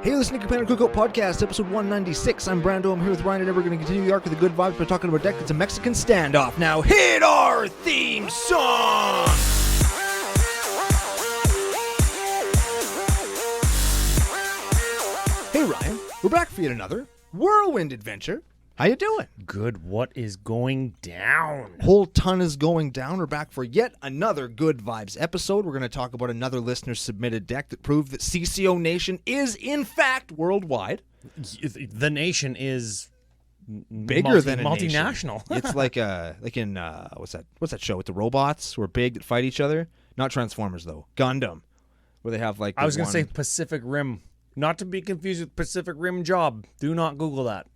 Hey, listening to Commander Cookout Podcast, episode 196. I'm Brando. I'm here with Ryan, and we're going to continue the arc of the good vibes by talking about a deck that's a Mexican standoff. Now, hit our theme song! Hey, Ryan. We're back for yet another whirlwind adventure. How you doing? Good. What is going down? Whole ton is going down. We're back for yet another Good Vibes episode. We're going to talk about another listener-submitted deck that proved that CCONation is, in fact, worldwide. The nation is bigger than a multinational. It's like in what's that show with the robots who are big that fight each other? Not Transformers though. Gundam, where they have like. I was going to say Pacific Rim, not to be confused with Pacific Rim Job. Do not Google that.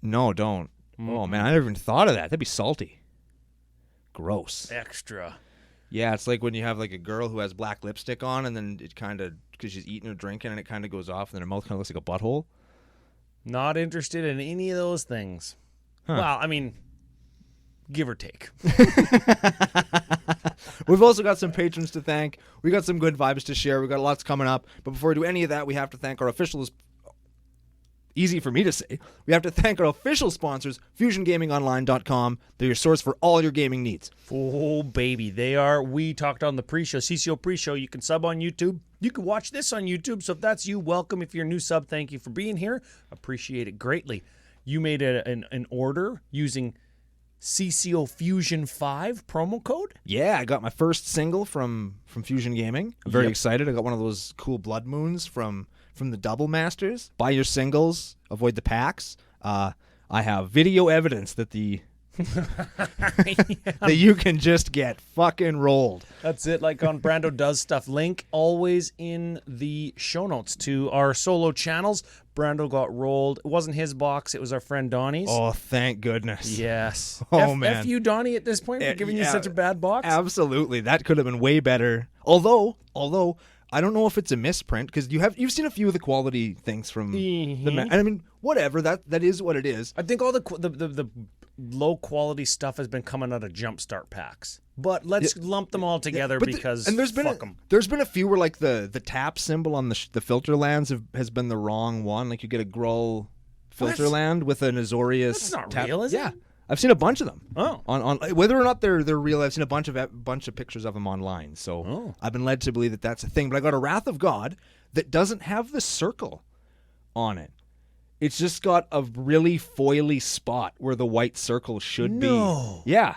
No, don't. Oh, man, I never even thought of that. That'd be salty. Gross. Extra. Yeah, it's like when you have like a girl who has black lipstick on and then it kind of, because she's eating or drinking and it kind of goes off and then her mouth kind of looks like a butthole. Not interested in any of those things. Huh. Well, I mean, give or take. We've also got some patrons to thank. We got some good vibes to share. We got lots coming up. But before we do any of that, we have to thank our official... Easy for me to say. We have to thank our official sponsors, FusionGamingOnline.com. They're your source for all your gaming needs. Oh, baby. They are. We talked on the pre-show, CCO pre-show. You can sub on YouTube. You can watch this on YouTube. So if that's you, welcome. If you're a new sub, thank you for being here. Appreciate it greatly. You made an order using CCO Fusion 5 promo code? Yeah, I got my first single from Fusion Gaming. I'm very excited. I got one of those cool blood moons from the Double Masters. Buy your singles, avoid the packs. I have video evidence that that you can just get fucking rolled. That's it, like on Brando Does Stuff. Link always in the show notes to our solo channels. Brando got rolled. It wasn't his box, it was our friend Donnie's. Oh, thank goodness. Yes. Man. F you, Donnie, at this point for giving you such a bad box? Absolutely. That could have been way better. Although I don't know if it's a misprint because you've seen a few of the quality things from and I mean, whatever, that is what it is. I think all the low quality stuff has been coming out of Jumpstart packs. But let's lump them all together because there's been a few where like the tap symbol on the filter lands has been the wrong one. Like you get a Gruul filter land with an Azorius. That's not tap. real, is it? Yeah. I've seen a bunch of them. Oh. On whether or not they're real, I've seen a bunch of pictures of them online. So I've been led to believe that that's a thing. But I got a Wrath of God that doesn't have the circle on it. It's just got a really foily spot where the white circle should be. Yeah.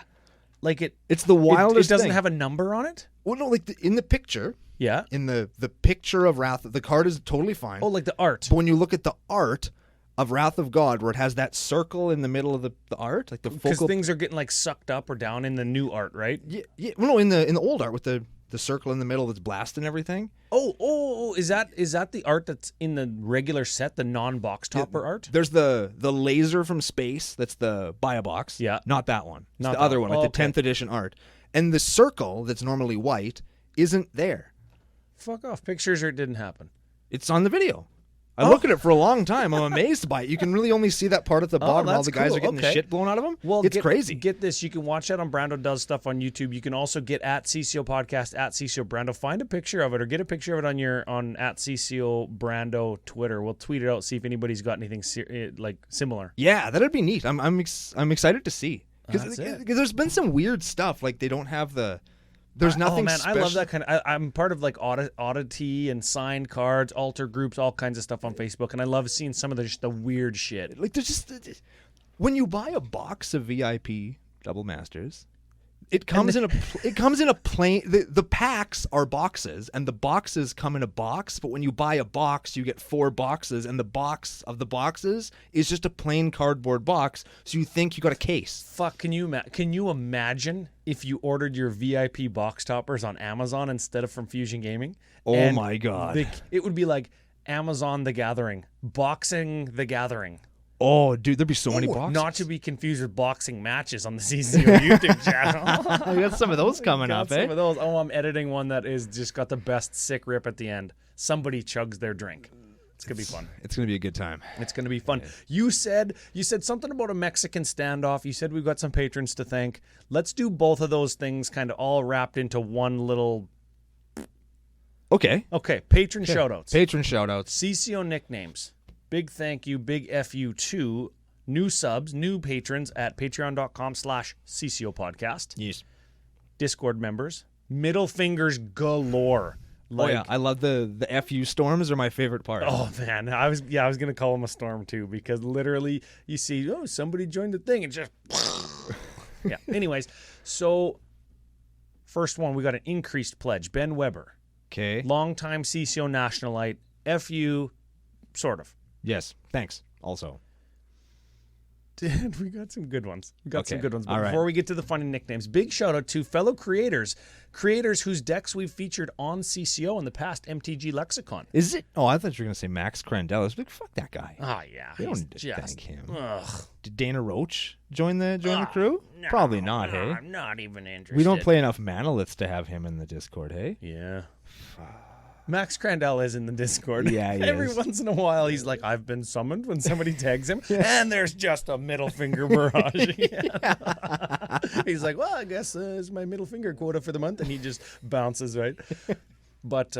Like it's the wildest It doesn't thing. have a number on it? Well, no, like in the picture. Yeah. In the picture of Wrath, the card is totally fine. Oh, like the art. But when you look at the art of Wrath of God, where it has that circle in the middle of the art, like the focal... Because things are getting like sucked up or down in the new art, right? Yeah. Well, no, in the old art with the circle in the middle that's blasting everything. Oh, is that the art that's in the regular set, the non-box topper art? There's the laser from space, that's the buy a box. Yeah. Not that one. It's Not the that other one, like the 10th edition art. And the circle that's normally white isn't there. Fuck off. Pictures or it didn't happen? It's on the video. I look at it for a long time. I'm amazed by it. You can really only see that part at the bottom while the guys are getting the shit blown out of them. Well, it's crazy. Get this. You can watch that on Brando Does Stuff on YouTube. You can also get at CCO Podcast, at CCO Brando. Find a picture of it or get a picture of it on at CCO Brando Twitter. We'll tweet it out, see if anybody's got anything similar. Yeah, that'd be neat. I'm excited to see. Because there's been some weird stuff. Like they don't have the... There's nothing special. I love that kind of... I'm part of like oddity and signed cards, alter groups, all kinds of stuff on Facebook, and I love seeing some of the weird shit. Like there's just... When you buy a box of VIP Double Masters, it comes in a plain... The packs are boxes, and the boxes come in a box, but when you buy a box, you get 4 boxes, and the box of the boxes is just a plain cardboard box, so you think you got a case. Fuck, can you imagine if you ordered your VIP box toppers on Amazon instead of from Fusion Gaming? Oh my God. It would be like Amazon The Gathering, Boxing The Gathering. Oh, dude, there'd be so many boxes. Not to be confused with boxing matches on the CCO YouTube channel. You got some of those coming up, Some of those. Oh, I'm editing one that is just got the best sick rip at the end. Somebody chugs their drink. It's going to be fun. It's going to be a good time. It's going to be fun. You said something about a Mexican standoff. You said we've got some patrons to thank. Let's do both of those things kind of all wrapped into one little Okay. Okay, patron shoutouts. Patron shoutouts. CCO nicknames. Big thank you, big FU to new subs, new patrons at patreon.com/CCOPodcast. Yes. Discord members. Middle fingers galore. Oh yeah, I love the FU storms are my favorite part. Oh man, I was gonna call him a storm too, because literally you see, somebody joined the thing and just yeah. Anyways, so first one, we got an increased pledge. Ben Weber, Okay. longtime CCO nationalite, FU, sort of. Yes. Thanks. Also. Dude, we got some good ones. But All right. before we get to the funny nicknames, big shout out to fellow creators whose decks we've featured on CCO in the past MTG lexicon. Is it? Oh, I thought you were gonna say Max Crandell. I was like, fuck that guy. Ah, yeah. We he's don't need to just- thank him. Ugh. Did Dana Roach join the crew? No, Probably not. no, Hey. I'm not even interested. We don't play enough Manoliths to have him in the Discord. Hey. Yeah. Max Crandell is in the Discord. Yeah, he Every is. once in a while, he's like, I've been summoned when somebody tags him. And there's just a middle finger barrage. He's like, well, I guess it's my middle finger quota for the month. And he just bounces, right? But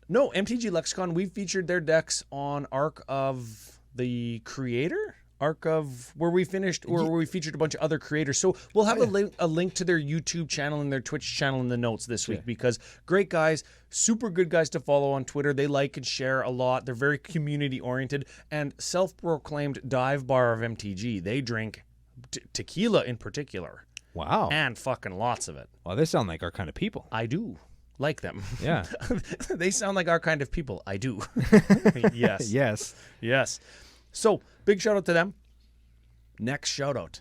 no, MTG Lexicon, we've featured their decks on Arc of the Creator. Arc of where we finished, or where we featured a bunch of other creators. So we'll have a link to their YouTube channel and their Twitch channel in the notes this week, because great guys, super good guys to follow on Twitter. They like and share a lot. They're very community oriented and self-proclaimed dive bar of MTG. They drink tequila in particular, Wow. and fucking lots of it. Well, they sound like our kind of people. I do like them. Yeah. They sound like our kind of people. I do. Yes. Yes. Yes. So, big shout out to them. Next shout out.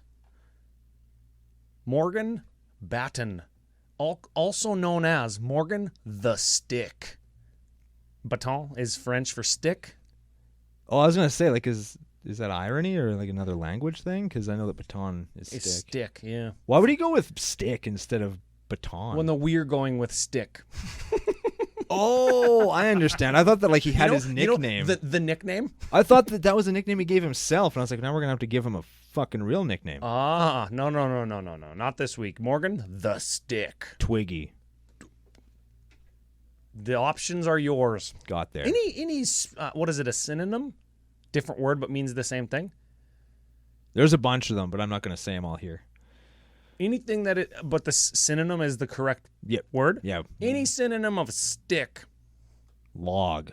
Morgan Batten, also known as Morgan the Stick. Baton is French for stick. Oh, I was gonna say, like, is that irony or like another language thing? Because I know that baton is stick. It's stick, yeah. Why would he go with stick instead of baton? When we're going with stick. Oh, I understand. I thought that like he had his You know nickname. the nickname? I thought that was a nickname he gave himself, and I was like, now we're gonna have to give him a fucking real nickname. Ah, no, not this week. Morgan the Stick. Twiggy. The options are yours. Got there. Any what is it, a synonym? Different word but means the same thing? There's a bunch of them, but I'm not gonna say them all here. Anything but the synonym is the correct Yep. word? Yeah. Any synonym of stick. Log.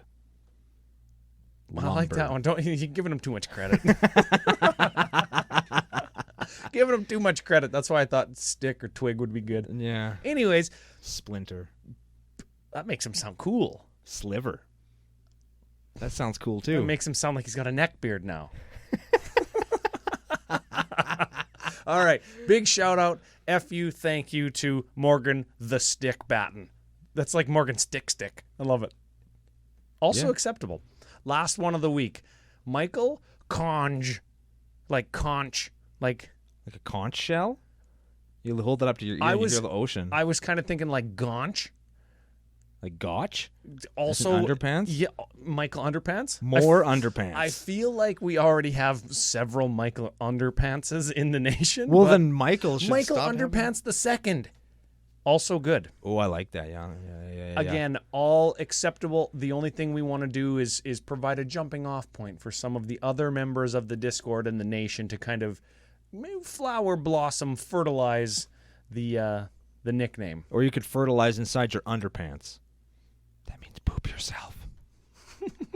I like that one. You're giving him too much credit. Giving him too much credit. That's why I thought stick or twig would be good. Yeah. Anyways, Splinter. that makes him sound cool. Sliver. That sounds cool It too. makes him sound like he's got a neck beard now. All right. Big shout out. FU, thank you to Morgan the Stick Batten. That's like Morgan Stick. I love it. Also acceptable. Last one of the week. Michael Conch. Like conch. Like a conch shell? You hold that up to your ear and you hear the ocean. I was kind of thinking like Gaunch. Like Gotch? Also Underpants? Yeah, Michael Underpants? More underpants. I feel like we already have several Michael Underpantses in the nation. Well, but then Michael should Michael stop Underpants the second. Also good. Oh, I like that. Yeah. Again, all acceptable. The only thing we want to do is provide a jumping off point for some of the other members of the Discord and the nation to kind of maybe flower blossom, fertilize the nickname. Or you could fertilize inside your underpants. That means poop yourself.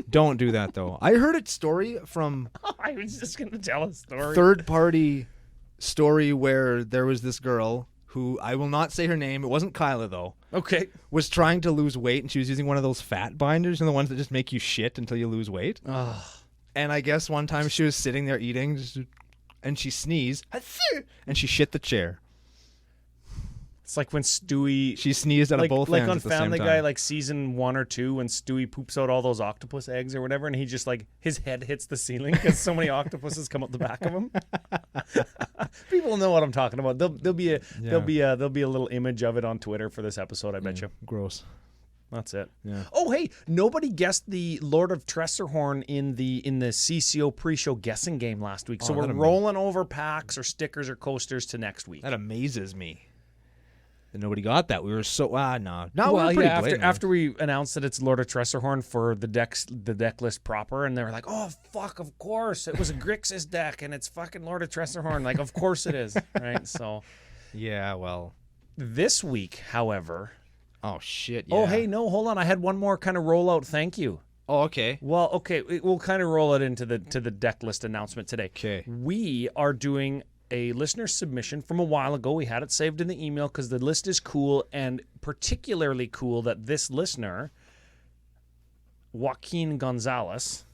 Don't do that, though. I heard a story from I was just going to tell a story. third-party story where there was this girl who, I will not say her name, it wasn't Kyla, though, Okay. was trying to lose weight, and she was using one of those fat binders, and the ones that just make you shit until you lose weight. And I guess one time she was sitting there eating, and she sneezed, and she shit the chair. It's like when Stewie... She sneezed out of both like ends on at the same Family time. Guy, like season 1 or 2, when Stewie poops out all those octopus eggs or whatever, and he just like his head hits the ceiling because so many octopuses come up the back of him. People know what I'm talking about. There'll be a little image of it on Twitter for this episode. I bet you. Gross. That's it. Yeah. Oh, hey, nobody guessed the Lord of Tressorhorn in the CCO pre-show guessing game last week. So we're rolling over packs or stickers or coasters to next week. That amazes me. nobody got that. We were so no. Well, we were pretty yeah. blatant. After we announced that it's Lord of Tressorhorn for the deck list proper, and they were like, "Oh fuck, of course it was a Grixis deck, and it's fucking Lord of Tressorhorn." Like, of course it is, right? So, yeah, well, this week, however, oh shit. Yeah. oh hey, no, hold on, I had one more kind of rollout. Thank you. Oh, okay. Well, okay, we'll kind of roll it into the deck list announcement today. Okay. We are doing a listener submission from a while ago. We had it saved in the email because the list is cool, and particularly cool that this listener, Joaquin Gonzalez,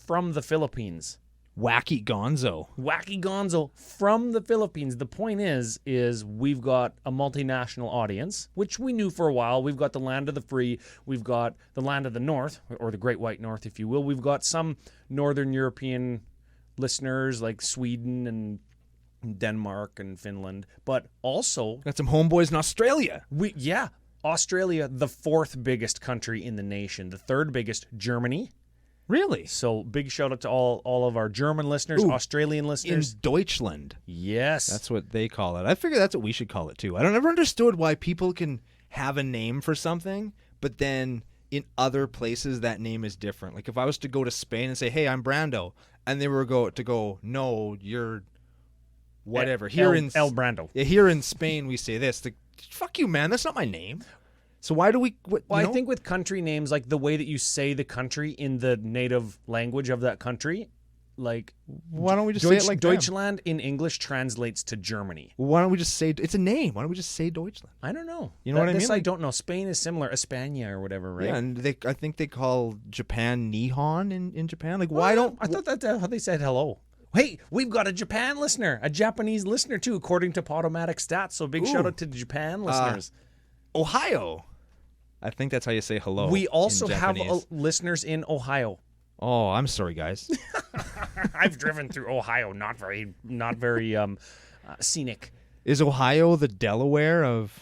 from the Philippines. Wacky Gonzo. Wacky Gonzo from the Philippines. The point is we've got a multinational audience, which we knew for a while. We've got the land of the free. We've got the land of the north, or the Great White North, if you will. We've got some Northern European listeners like Sweden and Denmark and Finland, but also Got some homeboys in Australia. Australia, the fourth biggest country in the nation. The third biggest, Germany. Really? So big shout out to all of our German listeners, Australian In listeners. Deutschland. Yes. That's what they call it. I figure that's what we should call it too. I don't ever understood why people can have a name for something, but then in other places that name is different. Like if I was to go to Spain and say, "Hey, I'm Brando," and they were to go, "No, you're whatever." El Brando. Here in Spain we say this. Fuck you, man. That's not my name. So why do we? I think with country names, like the way that you say the country in the native language of that country, like why don't we just say it like them? Deutschland in English translates to Germany. Why don't we just say it's a name? Why don't we just say Deutschland? I don't know. You know what I mean? This I don't know. Spain is similar, España or whatever, right? Yeah, and I think they call Japan Nihon in Japan. Like why don't? I thought that's how they said hello. Hey, we've got a Japan listener, a Japanese listener too, according to Podomatic Stats. So big shout out to the Japan listeners. Ohio. I think that's how you say hello. We also in have Japanese. listeners in Ohio. Oh, I'm sorry, guys. I've driven through Ohio, not very scenic. Is Ohio the Delaware of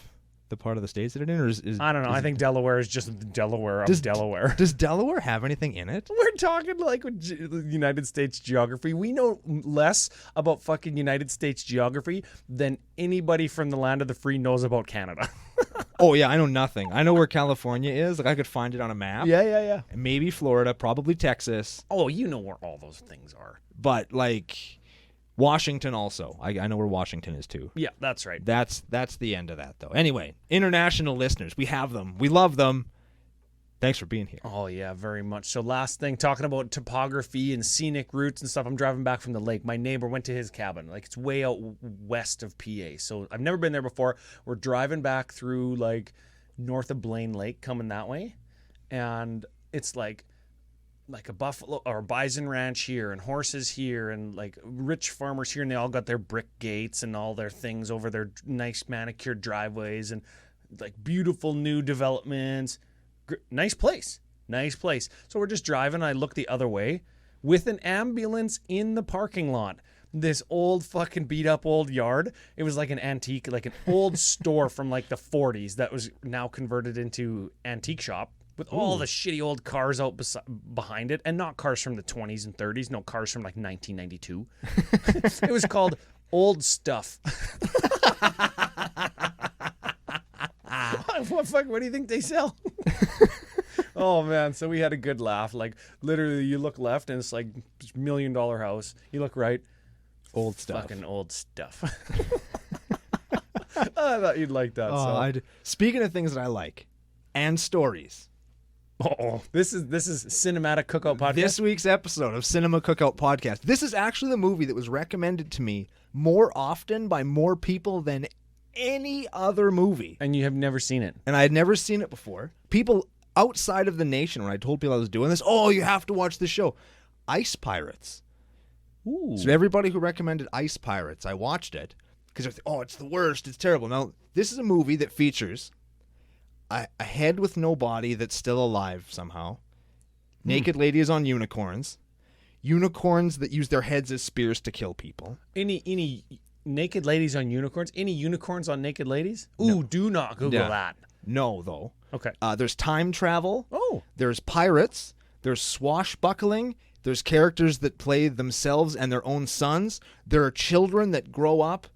the part of the states that it in, or is I don't know. I think Delaware is just the Delaware of Delaware. Does Delaware have anything in it? We're talking like with United States geography. We know less about fucking United States geography than anybody from the land of the free knows about Canada. Oh yeah, I know nothing. I know where California is. Like I could find it on a map. Yeah. Maybe Florida, probably Texas. Oh, you know where all those things are. But like Washington also. I know where Washington is too. Yeah, that's right. That's the end of that though. Anyway, international listeners, we have them. We love them. Thanks for being here. Oh, yeah, very much. So last thing, talking about topography and scenic routes and stuff, I'm driving back from the lake. My neighbor went to his cabin. Like, it's way out west of PA. So I've never been there before. We're driving back through, like, north of Blaine Lake, coming that way. And it's like a buffalo or bison ranch here and horses here and, like, rich farmers here. And they all got their brick gates and all their things over their nice manicured driveways and, like, beautiful new developments. Nice place. So we're just driving. I look the other way with an ambulance in the parking lot. This old fucking beat up old yard. It was like an antique, like an old store from like the 40s that was now converted into antique shop with all the shitty old cars out behind it, and not cars from the 20s and 30s. No, cars from like 1992. It was called Old Stuff. What do you think they sell? Oh man, so we had a good laugh. Like literally you look left and it's like $1 million house. You look right, Old stuff. fucking old stuff. I thought you'd like that. Speaking of things that I like and stories. This is Cinematic Cookout Podcast. This week's episode of Cinema Cookout Podcast. This is actually the movie that was recommended to me more often by more people than any other movie. And you have never seen it. And I had never seen it before. People outside of the nation, when I told people I was doing this, oh, you have to watch this show. Ice Pirates. Ooh. So everybody who recommended Ice Pirates, I watched it because it's the worst, it's terrible. Now, this is a movie that features a head with no body that's still alive somehow. Naked ladies on unicorns. Unicorns that use their heads as spears to kill people. Any naked ladies on unicorns? Any unicorns on naked ladies? Ooh, no. Do not Google that. No, though. Okay. There's time travel. Oh. There's pirates. There's swashbuckling. There's characters that play themselves and their own sons. There are children that grow up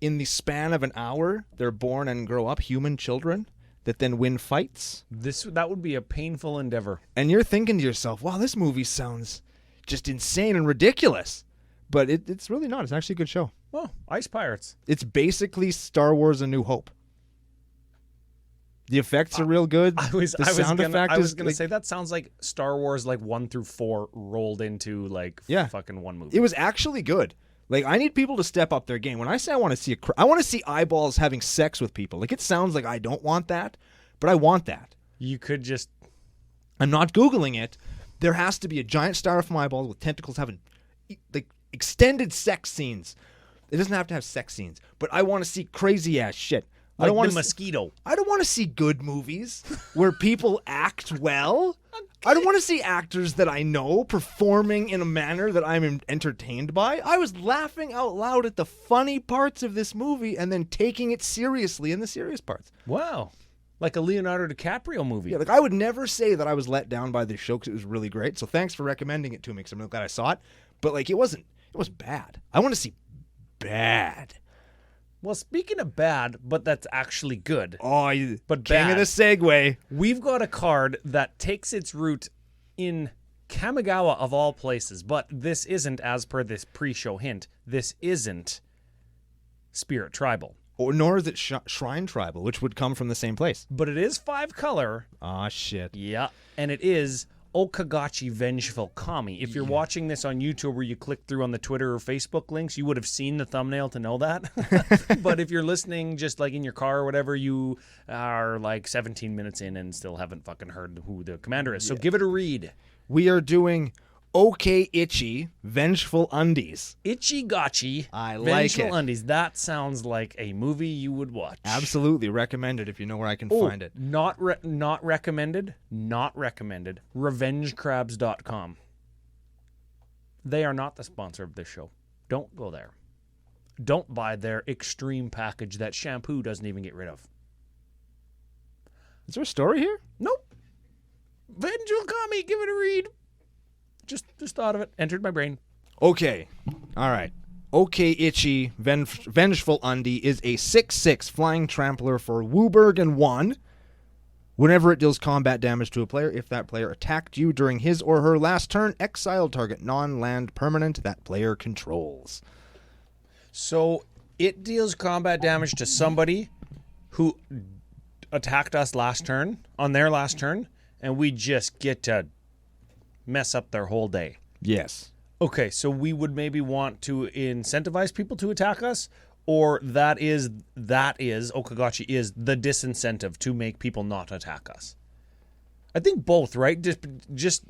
in the span of an hour, they're born and grow up human children that then win fights. That would be a painful endeavor. And you're thinking to yourself, wow, this movie sounds just insane and ridiculous. But it's really not. It's actually a good show. Oh, Ice Pirates. It's basically Star Wars A New Hope. The effects are real good. I was sound effect I was is gonna say that sounds like Star Wars like 1 through 4 rolled into like fucking one movie. It was actually good. Like, I need people to step up their game. When I say I want to see I want to see eyeballs having sex with people. Like, it sounds like I don't want that, but I want that. You could just... I'm not Googling it. There has to be a giant styrofoam eyeball with tentacles having like extended sex scenes. It doesn't have to have sex scenes, but I want to see crazy ass shit. Like I don't want the mosquito. I don't want to see good movies where people act well. Okay. I don't want to see actors that I know performing in a manner that I'm entertained by. I was laughing out loud at the funny parts of this movie and then taking it seriously in the serious parts. Wow. Like a Leonardo DiCaprio movie. Yeah, like I would never say that I was let down by this show because it was really great. So thanks for recommending it to me because I'm really glad I saw it. But like it wasn't bad. I want to see bad. Well, speaking of bad, but that's actually good. Oh, but king bad. of the segue. We've got a card that takes its root in Kamigawa of all places, but this isn't, as per this pre-show hint, this isn't Spirit Tribal. Nor is it Shrine Tribal, which would come from the same place. But it is 5-color. Ah, shit. Yeah, and it is O-Kagachi Vengeful Kami. If you're watching this on YouTube where you click through on the Twitter or Facebook links, you would have seen the thumbnail to know that. But if you're listening just like in your car or whatever, you are like 17 minutes in and still haven't fucking heard who the commander is. So give it a read. We are doing Itchy Vengeful Undies. Itchy-gachi. I like Vengeful it. Undies. That sounds like a movie you would watch. Absolutely. Recommend it if you know where I can find it. Not recommended. Not recommended. RevengeCrabs.com. They are not the sponsor of this show. Don't go there. Don't buy their extreme package that shampoo doesn't even get rid of. Is there a story here? Nope. Vengeful Kami. Give it a read. Just thought of it. Entered my brain. Okay. All right. Itchy Vengeful Undie is a 6/6 flying trampler for Wooburg and 1. Whenever it deals combat damage to a player, if that player attacked you during his or her last turn, exile target non-land permanent that player controls. So it deals combat damage to somebody who attacked us on their last turn, and we just get to mess up their whole day. Yes. Okay, so we would maybe want to incentivize people to attack us, or that is O-Kagachi is the disincentive to make people not attack us. I think both, right? Just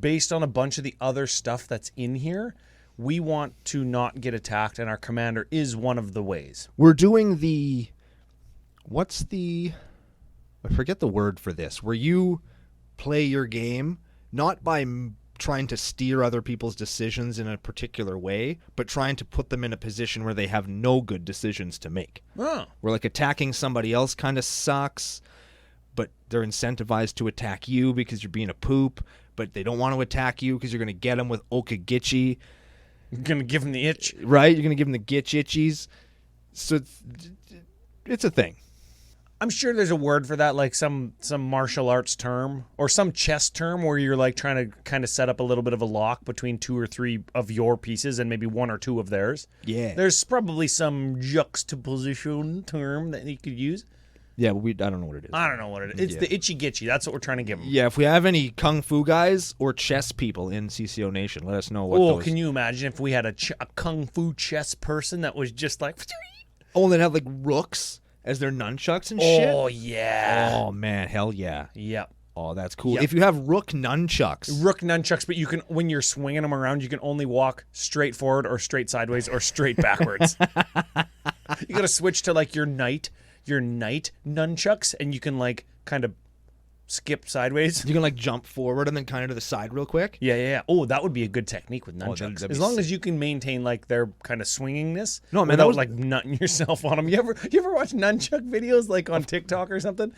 based on a bunch of the other stuff that's in here, we want to not get attacked, and our commander is one of the ways. We're doing I forget the word for this, where you play your game not by trying to steer other people's decisions in a particular way, but trying to put them in a position where they have no good decisions to make. Oh. Where like attacking somebody else kind of sucks, but they're incentivized to attack you because you're being a poop, but they don't want to attack you because you're going to get them with Gitchy. You're going to give them the itch. Right? You're going to give them the itchies. So it's a thing. I'm sure there's a word for that, like some martial arts term or some chess term where you're like trying to kind of set up a little bit of a lock between 2 or 3 of your pieces and maybe 1 or 2 of theirs. Yeah. There's probably some juxtaposition term that you could use. Yeah, but I don't know what it is. I don't know what it is. It's the itchy-gitchy. That's what we're trying to give them. Yeah, if we have any kung fu guys or chess people in CCONation, let us know what those... can you imagine if we had a kung fu chess person that was just like... Oh, and they'd have like rooks as their nunchucks and shit? Oh, yeah. Oh, man, hell yeah. Yep. Oh, that's cool. Yep. If you have rook nunchucks, but you can, when you're swinging them around, you can only walk straight forward or straight sideways or straight backwards. You got to switch to like your knight nunchucks, and you can like kind of skip sideways. You can like jump forward and then kind of to the side real quick. Yeah. Oh, that would be a good technique with nunchucks. That'd as long as you can maintain like their kind of swingingness. No, man, without like nutting yourself on them. You ever watch nunchuck videos like on TikTok or something?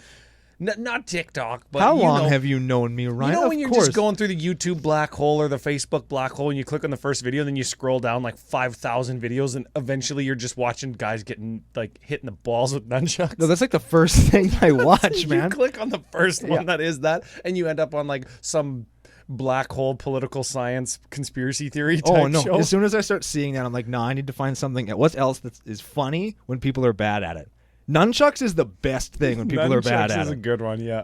Not TikTok, but How long have you known me, Ryan? You know of when you're course. just going through the YouTube black hole or the Facebook black hole and you click on the first video and then you scroll down like 5,000 videos and eventually you're just watching guys getting like hitting the balls with nunchucks? No, that's like the first thing I watch, man. You click on the first one that is that and you end up on like some black hole political science conspiracy theory type show. As soon as I start seeing that, I'm like, no, I need to find something. What else that is funny when people are bad at it? Nunchucks is the best thing when people are bad at it. Nunchucks is a good one, yeah.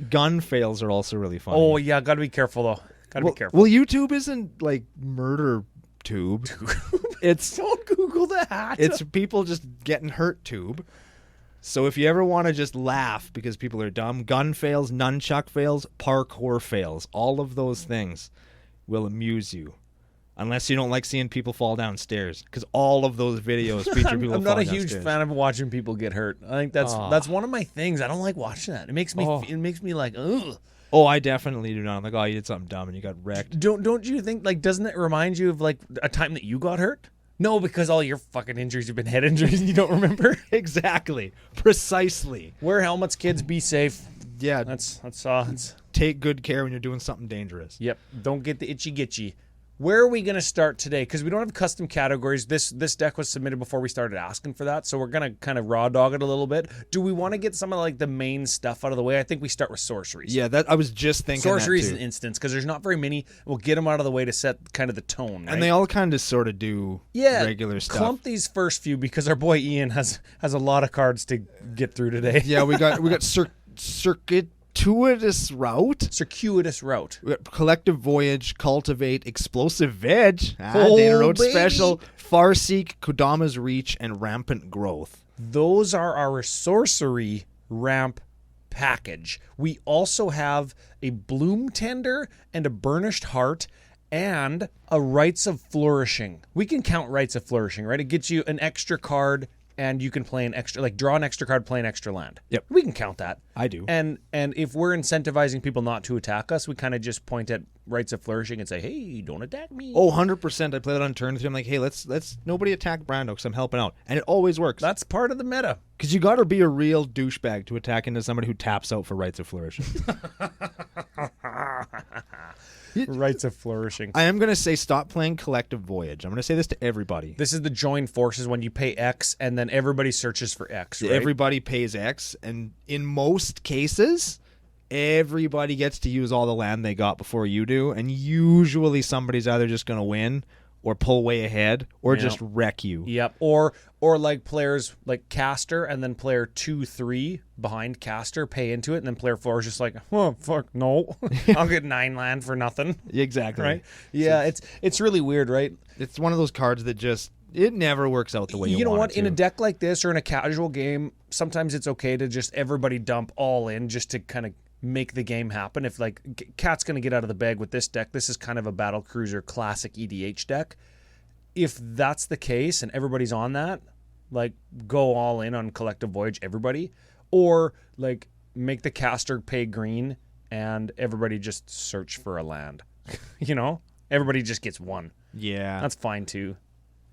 Gun fails are also really funny. Oh, yeah, gotta be careful, though. Gotta be careful. Well, YouTube isn't like murder tube. It's Don't Google that. It's people just getting hurt tube. So if you ever want to just laugh because people are dumb, gun fails, nunchuck fails, parkour fails. All of those things will amuse you. Unless you don't like seeing people fall downstairs, because all of those videos feature people falling downstairs. I'm not a huge fan of watching people get hurt. I think that's one of my things. I don't like watching that. It makes me like, ugh. Oh, I definitely do not. I'm like, oh, you did something dumb and you got wrecked. Don't you think, like, doesn't it remind you of like a time that you got hurt? No, because all your fucking injuries have been head injuries and you don't remember. Exactly. Precisely. Wear helmets, kids. Be safe. Yeah. That's Take good care when you're doing something dangerous. Yep. Don't get the itchy gitchy. Where are we going to start today? Because we don't have custom categories. This deck was submitted before we started asking for that, so we're going to kind of raw dog it a little bit. Do we want to get some of like the main stuff out of the way? I think we start with sorceries. Yeah, that I was just thinking. Sorceries that too. and instants, because there's not very many. We'll get them out of the way to set kind of the tone. Right? And they all kind of sort of do regular stuff. Clump these first few because our boy Ian has a lot of cards to get through today. Yeah, we got Circuitous Route. We got Collective Voyage, Cultivate, Explosive Veg, Dana Road baby. Special, Farseek, Kodama's Reach, and Rampant Growth. Those are our sorcery ramp package. We also have a Bloom Tender and a Burnished Heart and a Rites of Flourishing. We can count Rites of Flourishing, right? It gets you an extra card and you can play an extra, like draw an extra card, play an extra land. Yep. We can count that. I do. And if we're incentivizing people not to attack us, we kind of just point at Rites of Flourishing and say, hey, don't attack me. Oh, 100%. I play that on turn 3. I'm like, hey, let's nobody attack Brando because I'm helping out. And it always works. That's part of the meta. Because you got to be a real douchebag to attack into somebody who taps out for Rites of Flourishing. Rites of Flourishing. I am going to say stop playing Collective Voyage. I'm going to say this to everybody. This is the join forces when you pay X and then everybody searches for X, right? Everybody pays X, and in most cases, everybody gets to use all the land they got before you do, and usually somebody's either just going to win or pull way ahead or just wreck you. Yep. Or like players like Caster and then player 2-3 behind Caster pay into it, and then player 4 is just like, oh fuck no. I'll get 9 land for nothing. Exactly. Right? Yeah, it's really weird, right? It's one of those cards that just it never works out the way you want it to. You know what? In a deck like this or in a casual game, sometimes it's okay to just everybody dump all in just to kind of make the game happen. If like Cat's going to get out of the bag with this deck, this is kind of a Battle Cruiser classic EDH deck. If that's the case and everybody's on that, like go all in on Collective Voyage, everybody, or like make the caster pay green and everybody just search for a land. You know, everybody just gets one. Yeah, that's fine too.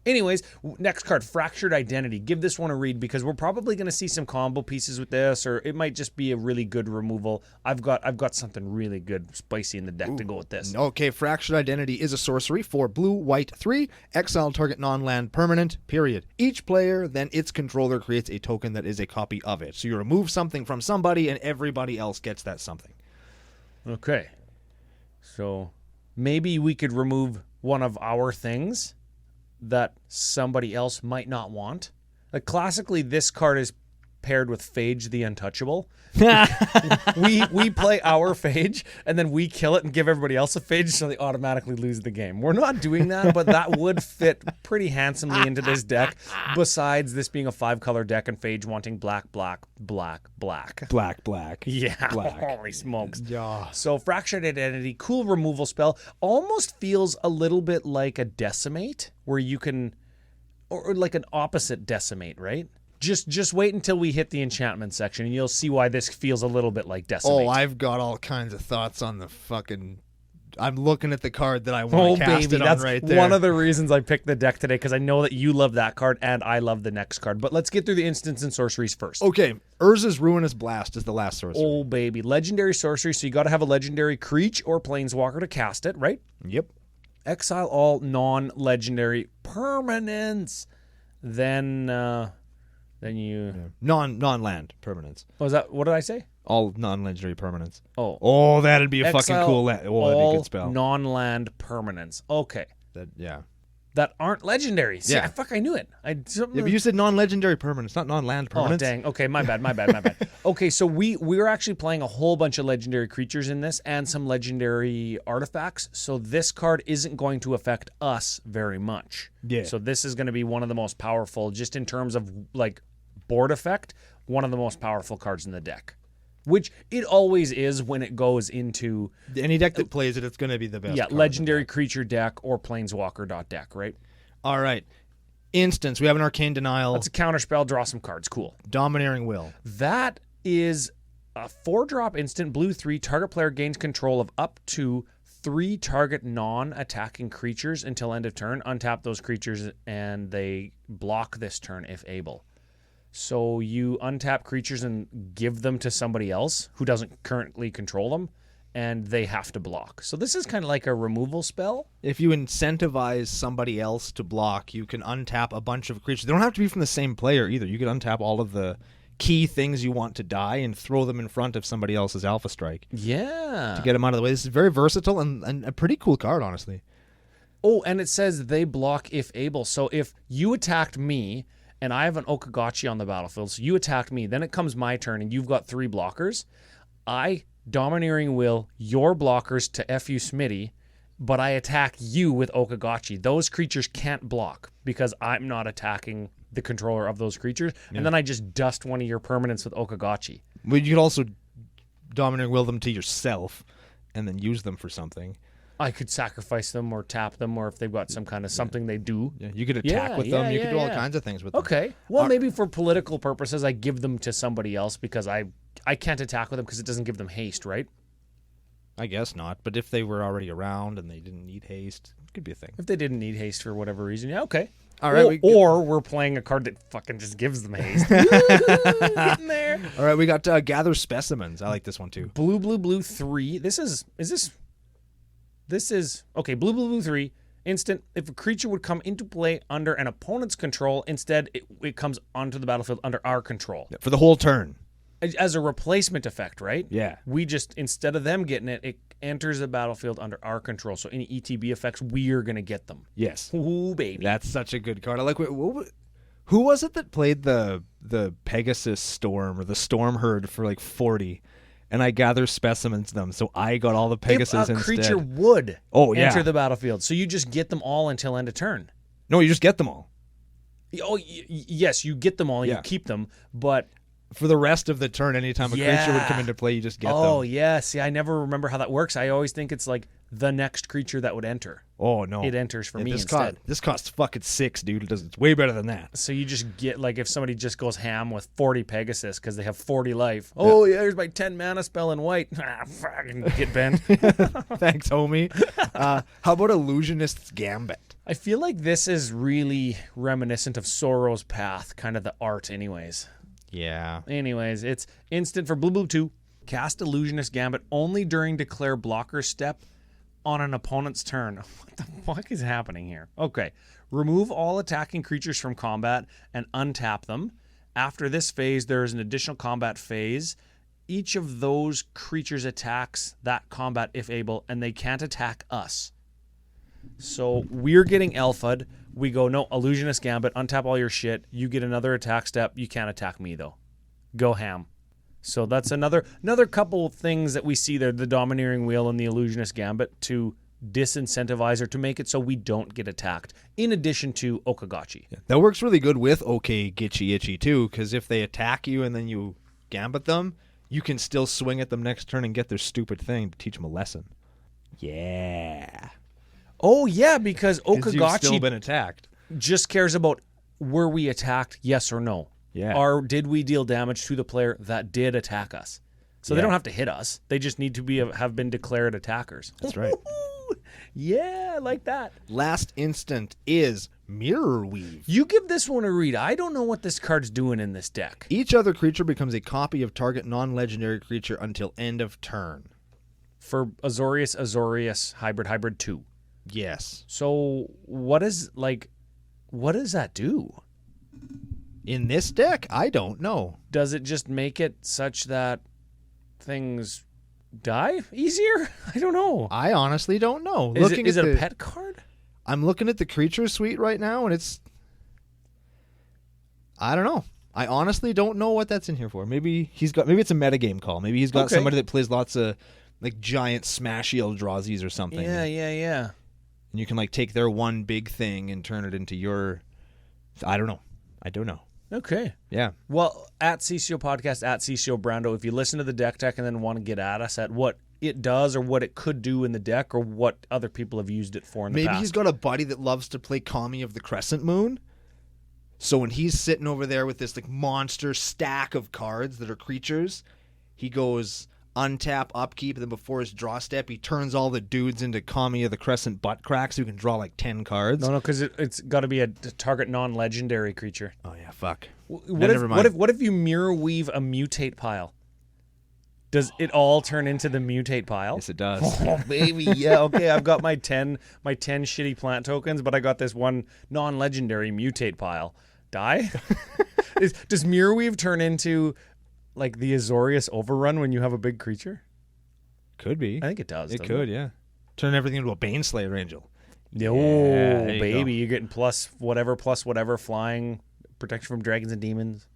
Anyways, next card, Fractured Identity. Give this one a read because we're probably going to see some combo pieces with this, or it might just be a really good removal. I've got something really good, spicy in the deck to go with this. Okay, Fractured Identity is a sorcery for blue, white, 3. Exile target non-land permanent, period. Each player, then its controller creates a token that is a copy of it. So you remove something from somebody and everybody else gets that something. Okay. So maybe we could remove one of our things that somebody else might not want. Like classically, this card is paired with Phage the Untouchable. we play our Phage and then we kill it and give everybody else a Phage so they automatically lose the game. We're not doing that, but that would fit pretty handsomely into this deck. Besides this being a 5-color deck and Phage wanting black, black, black, black. Black, black. Yeah. Black. Holy smokes. Yeah. So Fractured Identity, cool removal spell. Almost feels a little bit like a Decimate where you can, or like an opposite Decimate, right? Just wait until we hit the enchantment section and you'll see why this feels a little bit like Decimate. Oh, I've got all kinds of thoughts on the fucking I'm looking at the card that I want to cast it on that's right there. one of the reasons I picked the deck today, because I know that you love that card and I love the next card. But let's get through the instants and sorceries first. Okay, Urza's Ruinous Blast is the last sorcery. Oh, baby. Legendary sorcery, so you got to have a legendary creature or planeswalker to cast it, right? Yep. Exile all non-legendary permanents. Then you... Yeah. Non-land permanents. Was that... What did I say? All non-legendary permanents. Oh, that'd be a fucking cool. That'd be a good spell. Non-land permanents. Okay. That aren't legendary. See, Yeah. I knew it. But you said non-legendary permanents, not non-land permanents. Oh, dang. Okay, my bad. Okay, so we were actually playing a whole bunch of legendary creatures in this and some legendary artifacts. So this card isn't going to affect us very much. Yeah. So this is going to be one of the most powerful, just in terms of like board effect, one of the most powerful cards in the deck. Which it always is when it goes into... Any deck that plays it, it's going to be the best. Yeah, legendary creature deck or planeswalker deck, right? All right. Instance, we have an Arcane Denial. That's a counterspell, draw some cards. Cool. Domineering Will. That is a 4-drop instant, blue 3. Target player gains control of up to 3 target non-attacking creatures until end of turn. Untap those creatures and they block this turn if able. So you untap creatures and give them to somebody else who doesn't currently control them, and they have to block. So this is kind of like a removal spell. If you incentivize somebody else to block, you can untap a bunch of creatures. They don't have to be from the same player either. You can untap all of the key things you want to die and throw them in front of somebody else's Alpha Strike. Yeah. To get them out of the way. This is very versatile and a pretty cool card, honestly. Oh, and it says they block if able. So if you attacked me... and I have an O-Kagachi on the battlefield, so you attacked me, then it comes my turn, and you've got 3 blockers. I Domineering Will your blockers to F.U. Smitty, but I attack you with O-Kagachi. Those creatures can't block because I'm not attacking the controller of those creatures, and then I just dust one of your permanents with O-Kagachi. Well, you could also Domineering Will them to yourself and then use them for something. I could sacrifice them or tap them, or if they've got some kind of something they do. Yeah, you could attack with them. You could do all kinds of things with them. Okay. Well, maybe for political purposes, I give them to somebody else because I can't attack with them because it doesn't give them haste, right? I guess not. But if they were already around and they didn't need haste, it could be a thing. If they didn't need haste for whatever reason, yeah, okay. All right. Or we're playing a card that fucking just gives them haste. Getting there. All right, we got Gather Specimens. I like this one too. Blue 3. This is okay. Blue 3. Instant. If a creature would come into play under an opponent's control, instead it comes onto the battlefield under our control. Yeah, for the whole turn. As a replacement effect, right? Yeah. We just, instead of them getting it, it enters the battlefield under our control. So any ETB effects, we're going to get them. Yes. Ooh, baby. That's such a good card. I like who was it that played the Pegasus Storm or the Storm Herd for like 40? And I gather specimens them, so I got all the Pegasus if a instead. creature would enter the battlefield, so you just get them all until end of turn. No, you just get them all. Oh, yes, you get them all, you keep them, but... For the rest of the turn, anytime a creature would come into play, you just get them. Oh, yeah. See, I never remember how that works. I always think it's like the next creature that would enter. Oh, no. It enters for me instead. This costs fucking 6, dude. It's way better than that. So you just get, like, if somebody just goes ham with 40 Pegasus because they have 40 life. Oh, yeah, there's my 10 mana spell in white. Fucking get bent. Thanks, homie. How about Illusionist's Gambit? I feel like this is really reminiscent of Sorrow's Path, kind of the art anyways. Yeah. Anyways, it's instant for blue 2. Cast Illusionist Gambit only during declare blocker step on an opponent's turn. What the fuck is happening here? Okay. Remove all attacking creatures from combat and untap them. After this phase, there is an additional combat phase. Each of those creatures attacks that combat if able, and they can't attack us. So we're getting alpha'd. We go, no, Illusionist Gambit, untap all your shit. You get another attack step. You can't attack me, though. Go ham. So that's another couple things that we see there, the Domineering Wheel and the Illusionist Gambit, to disincentivize or to make it so we don't get attacked, in addition to O-Kagachi. Yeah. That works really good with Gitchy Itchy, too, because if they attack you and then you Gambit them, you can still swing at them next turn and get their stupid thing to teach them a lesson. Yeah. Oh, yeah, because O-Kagachi you've still been attacked. Just cares about were we attacked, yes or no. Yeah. Or did we deal damage to the player that did attack us? So they don't have to hit us. They just need to have been declared attackers. That's right. Yeah, I like that. Last instant is Mirror Weave. You give this one a read. I don't know what this card's doing in this deck. Each other creature becomes a copy of target non-legendary creature until end of turn. For Azorius, Hybrid 2. Yes. So what does that do? In this deck, I don't know. Does it just make it such that things die easier? I don't know. I honestly don't know. Is it a pet card? I'm looking at the creature suite right now, and it's... I don't know. I honestly don't know what that's in here for. Maybe it's a metagame call. Maybe he's got somebody that plays lots of like giant Smashiel Drazies or something. Yeah. And you can like take their one big thing and turn it into your... I don't know. Okay. Yeah. Well, at CCO Podcast, at CCO Brando, if you listen to the deck tech and then want to get at us at what it does or what it could do in the deck or what other people have used it for in the past. Maybe he's got a buddy that loves to play Kami of the Crescent Moon. So when he's sitting over there with this like monster stack of cards that are creatures, he goes untap, upkeep, and then before his draw step, he turns all the dudes into Kami of the Crescent butt crack so he can draw like 10 cards. No, because it's got to be a target non-legendary creature. Oh yeah, fuck. Never mind. What if you mirror weave a mutate pile? Does it all turn into the mutate pile? Yes, it does. Oh, baby, yeah. Okay, I've got my 10 shitty plant tokens, but I got this one non-legendary mutate pile. Die? Does Mirrorweave turn into like the Azorius Overrun when you have a big creature? Could be. I think it does. It could, yeah. Turn everything into a Baneslayer Angel. Oh, baby, you're getting plus whatever, flying, protection from dragons and demons.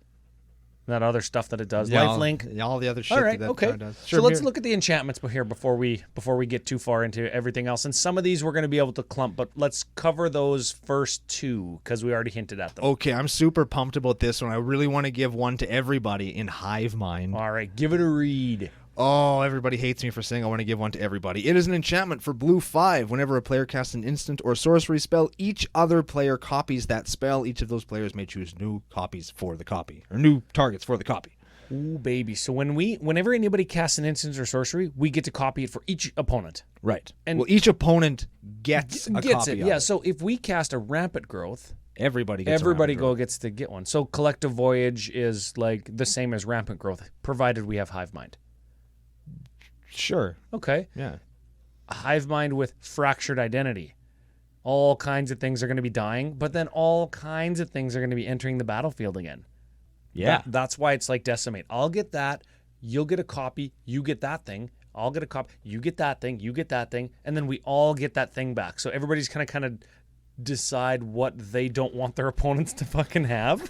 That other stuff that it does. Yeah, Lifelink. All the other shit all right, that okay. does. Sure, so let's look at the enchantments here before we get too far into everything else. And some of these we're going to be able to clump, but let's cover those first two because we already hinted at them. Okay, I'm super pumped about this one. I really want to give one to everybody in Hive Mind. All right, give it a read. Oh, everybody hates me for saying I want to give one to everybody. It is an enchantment for blue 5. Whenever a player casts an instant or sorcery spell, each other player copies that spell. Each of those players may choose new copies for the copy, or new targets for the copy. Ooh, baby. So whenever anybody casts an instant or sorcery, we get to copy it for each opponent. Right. And well, each opponent gets a copy it. of Yeah, it. so if we cast a Rampant Growth, everybody gets to get one. So Collective Voyage is like the same as Rampant Growth, provided we have Hive Mind. Sure. Okay. Yeah. Hive Mind with Fractured Identity. All kinds of things are going to be dying, but then all kinds of things are going to be entering the battlefield again. Yeah. That's why it's like Decimate. I'll get that. You'll get a copy. You get that thing. I'll get a copy. You get that thing. You get that thing. And then we all get that thing back. So everybody's kind of decide what they don't want their opponents to fucking have.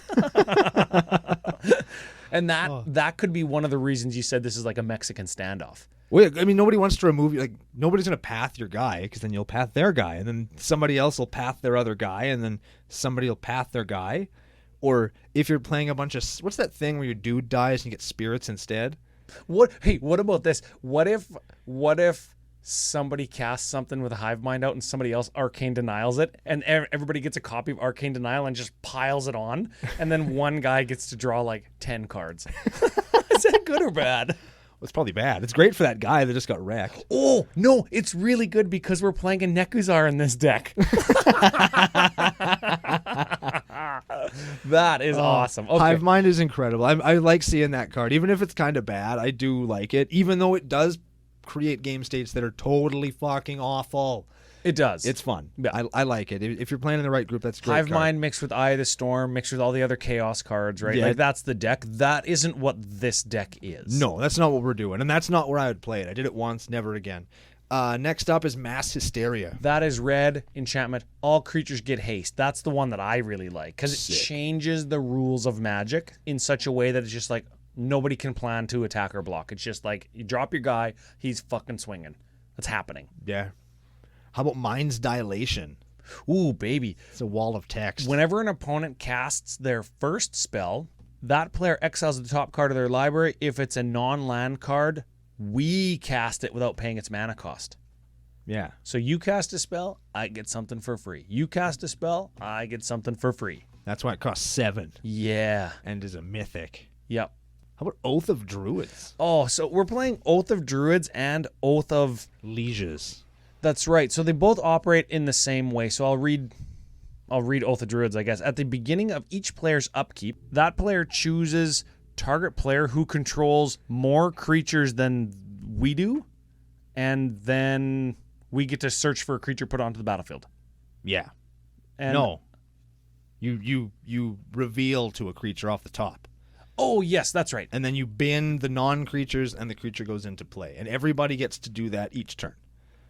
And that could be one of the reasons you said this is like a Mexican standoff. Well, I mean, nobody wants to remove you. Like, nobody's going to path your guy because then you'll path their guy. And then somebody else will path their other guy. And then somebody will path their guy. Or if you're playing a bunch of... What's that thing where your dude dies and you get spirits instead? What about this? What if somebody casts something with a Hive Mind out and somebody else Arcane Denials it, and everybody gets a copy of Arcane Denial and just piles it on, and then one guy gets to draw like 10 cards? Is that good or bad? Well, it's probably bad. It's great for that guy that just got wrecked. Oh, no, it's really good because we're playing a Nekuzar in this deck. That is awesome. Okay. Hive Mind is incredible. I like seeing that card. Even if it's kind of bad, I do like it. Even though it does create game states that are totally fucking awful. It does. It's fun. Yeah. I like it. If you're playing in the right group, that's a great Hive card. Mind mixed with Eye of the Storm, mixed with all the other Chaos cards, right? Yeah. Like that's the deck. That isn't what this deck is. No, that's not what we're doing. And that's not where I would play it. I did it once, never again. Next up is Mass Hysteria. That is red enchantment. All creatures get haste. That's the one that I really like because it changes the rules of Magic in such a way that it's just like nobody can plan to attack or block. It's just like you drop your guy, he's fucking swinging. That's happening. Yeah. How about Mind's Dilation? Ooh, baby. It's a wall of text. Whenever an opponent casts their first spell, that player exiles the top card of their library. If it's a non-land card, we cast it without paying its mana cost. Yeah. So you cast a spell, I get something for free. You cast a spell, I get something for free. That's why it costs 7. Yeah. And is a mythic. Yep. How about Oath of Druids? Oh, so we're playing Oath of Druids and Oath of Lieges. That's right. So they both operate in the same way. So I'll read Oath of Druids, I guess. At the beginning of each player's upkeep, that player chooses target player who controls more creatures than we do, and then we get to search for a creature put onto the battlefield. Yeah. And No. You reveal to a creature off the top. Oh, yes, that's right. And then you bin the non-creatures and the creature goes into play. And everybody gets to do that each turn.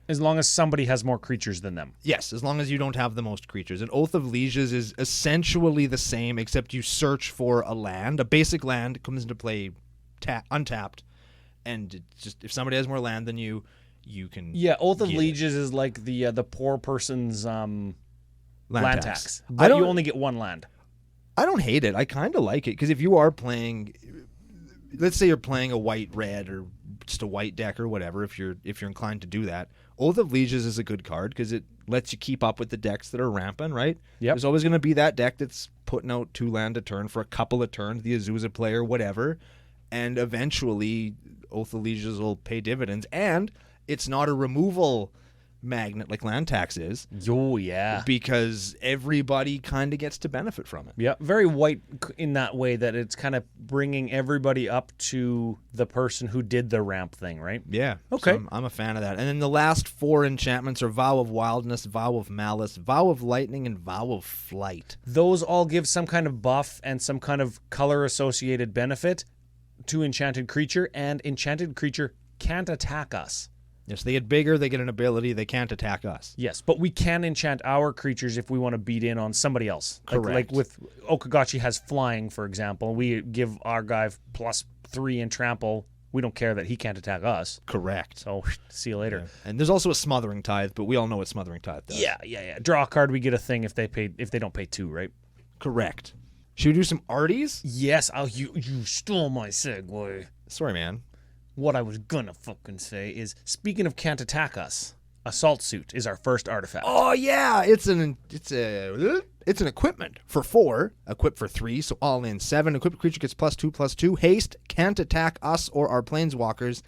As long as somebody has more creatures than them. Yes, as long as you don't have the most creatures. And Oath of Lieges is essentially the same, except you search for a land. A basic land comes into play untapped. And it's just if somebody has more land than you can. Yeah, Oath of get Lieges is like the poor person's land tax. I But don't- you only get one land. I don't hate it. I kind of like it because if you are playing, let's say you're playing a white-red or just a white deck or whatever, if you're inclined to do that, Oath of Lieges is a good card because it lets you keep up with the decks that are rampant, right? Yep. There's always going to be that deck that's putting out 2 land a turn for a couple of turns, the Azusa player, whatever, and eventually Oath of Lieges will pay dividends, and it's not a removal magnet like land tax is. Oh, yeah. Because everybody kind of gets to benefit from it. Yeah, very white in that way that it's kind of bringing everybody up to the person who did the ramp thing, right? Yeah. Okay. So I'm a fan of that. And then the last 4 enchantments are Vow of Wildness, Vow of Malice, Vow of Lightning, and Vow of Flight. Those all give some kind of buff and some kind of color-associated benefit to enchanted creature, and enchanted creature can't attack us. Yes, they get bigger, they get an ability, they can't attack us. Yes, but we can enchant our creatures if we want to beat in on somebody else. Correct. Like with O-Kagachi has flying, for example. We give our guy +3 in trample. We don't care that he can't attack us. Correct. So see you later. Yeah. And there's also a Smothering Tithe, but we all know what Smothering Tithe does. Yeah. Draw a card, we get a thing if they don't pay 2, right? Correct. Should we do some arties? Yes, you stole my segue. Sorry, man. What I was gonna fucking say is, speaking of can't attack us, Assault Suit is our first artifact. Oh yeah, it's an equipment for 4, equip for 3, so all in 7. Equipped creature gets +2/+2 haste, can't attack us or our planeswalkers,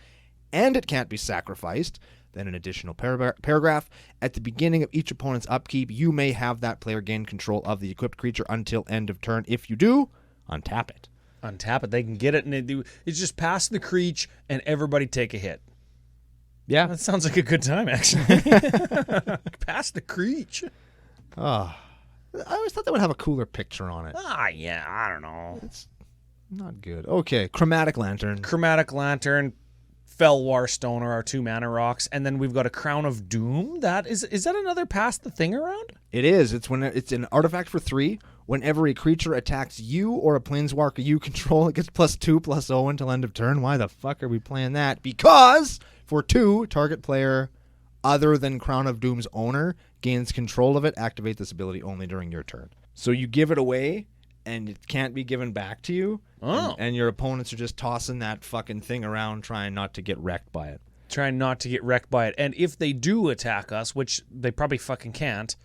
and it can't be sacrificed. Then an additional paragraph. At the beginning of each opponent's upkeep, you may have that player gain control of the equipped creature until end of turn. If you do, untap it. Untap it, they can get it, and it's just pass the creature and everybody take a hit. Yeah. That sounds like a good time, actually. Pass the creature. Oh, I always thought that would have a cooler picture on it. Yeah, I don't know. It's not good. Okay, Chromatic Lantern. Chromatic Lantern, Fellwar Stone are our 2 mana rocks, and then we've got a Crown of Doom. That is that another pass the thing around? It is. It's an artifact for 3. Whenever a creature attacks you or a planeswalker you control, it gets +2/+0 until end of turn. Why the fuck are we playing that? Because for 2, target player other than Crown of Doom's owner gains control of it. Activate this ability only during your turn. So you give it away, and it can't be given back to you. Oh. And your opponents are just tossing that fucking thing around, trying not to get wrecked by it. Trying not to get wrecked by it. And if they do attack us, which they probably fucking can't,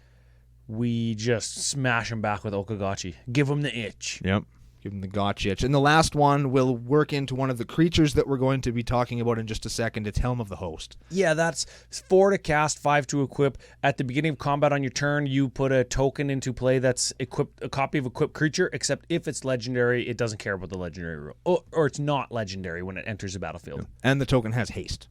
we just smash them back with O-Kagachi. Give them the itch. Yep. Give them the gotcha itch. And the last one will work into one of the creatures that we're going to be talking about in just a second. It's Helm of the Host. Yeah, that's 4 to cast, 5 to equip. At the beginning of combat on your turn, you put a token into play that's a copy of equipped creature, except if it's legendary, it doesn't care about the legendary rule. Or it's not legendary when it enters the battlefield. And the token has haste.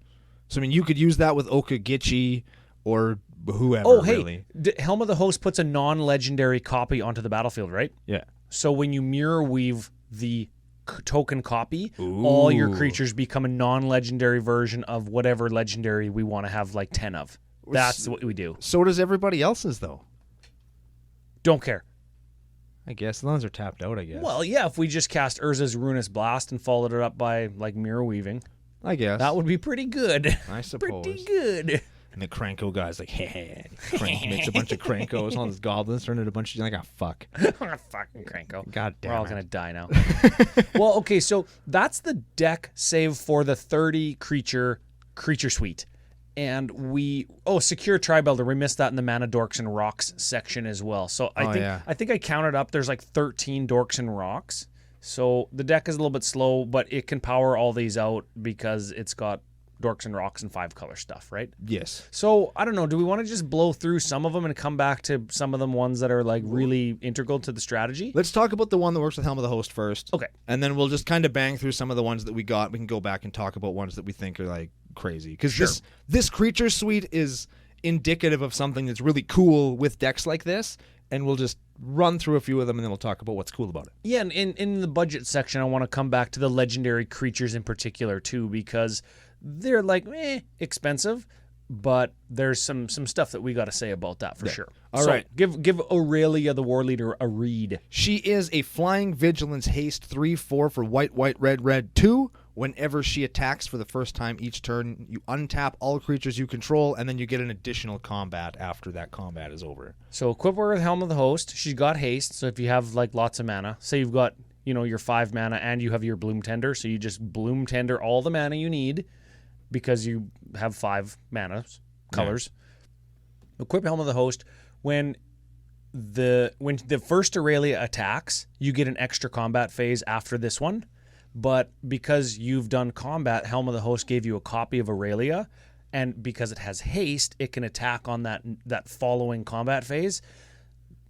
So, I mean, you could use that with O-Kagach or whoever, Oh, hey, really. Helm of the Host puts a non-legendary copy onto the battlefield, right? Yeah. So when you mirror weave the token copy, all your creatures become a non-legendary version of whatever legendary we want to have like 10 of. That's what we do. So does everybody else's, though. Don't care. I guess. As long as they're tapped out, I guess. Well, yeah, if we just cast Urza's Ruinous Blast and followed it up by like mirror weaving, I guess. that would be pretty good. I suppose. Pretty good. And the Cranko guy's like, hey, makes a bunch of Crankos. All his goblins turn into a bunch of, like, fuck. Fucking Cranko. God damn We're all it. going to die now. Well, okay, so that's the deck save for the 30 creature suite. And Secure Tribe-Elder. We missed that in the Mana Dorks and Rocks section as well. So I think I counted up. There's like 13 Dorks and Rocks. So the deck is a little bit slow, but it can power all these out because it's got Dorks and Rocks and 5-color stuff, right? Yes. So, I don't know. Do we want to just blow through some of them and come back to some of them ones that are like really integral to the strategy? Let's talk about the one that works with Helm of the Host first. Okay. And then we'll just kind of bang through some of the ones that we got. We can go back and talk about ones that we think are like crazy. Because this creature suite is indicative of something that's really cool with decks like this. And we'll just run through a few of them, and then we'll talk about what's cool about it. Yeah, and in the budget section, I want to come back to the legendary creatures in particular, too, because they're like, expensive, but there's some stuff that we got to say about that for sure. All right. Give Aurelia, the War Leader, a read. She is a Flying Vigilance Haste 3/4 for white, red, 2. Whenever she attacks for the first time each turn, you untap all creatures you control, and then you get an additional combat after that combat is over. So equip her with Helm of the Host. She's got haste, so if you have like lots of mana, say you've got your 5 mana and you have your Bloom Tender, so you just Bloom Tender all the mana you need because you have 5 mana colors. Yeah. Equip Helm of the Host. When the first Aurelia attacks, you get an extra combat phase after this one. But because you've done combat, Helm of the Host gave you a copy of Aurelia, and because it has haste, it can attack on that following combat phase.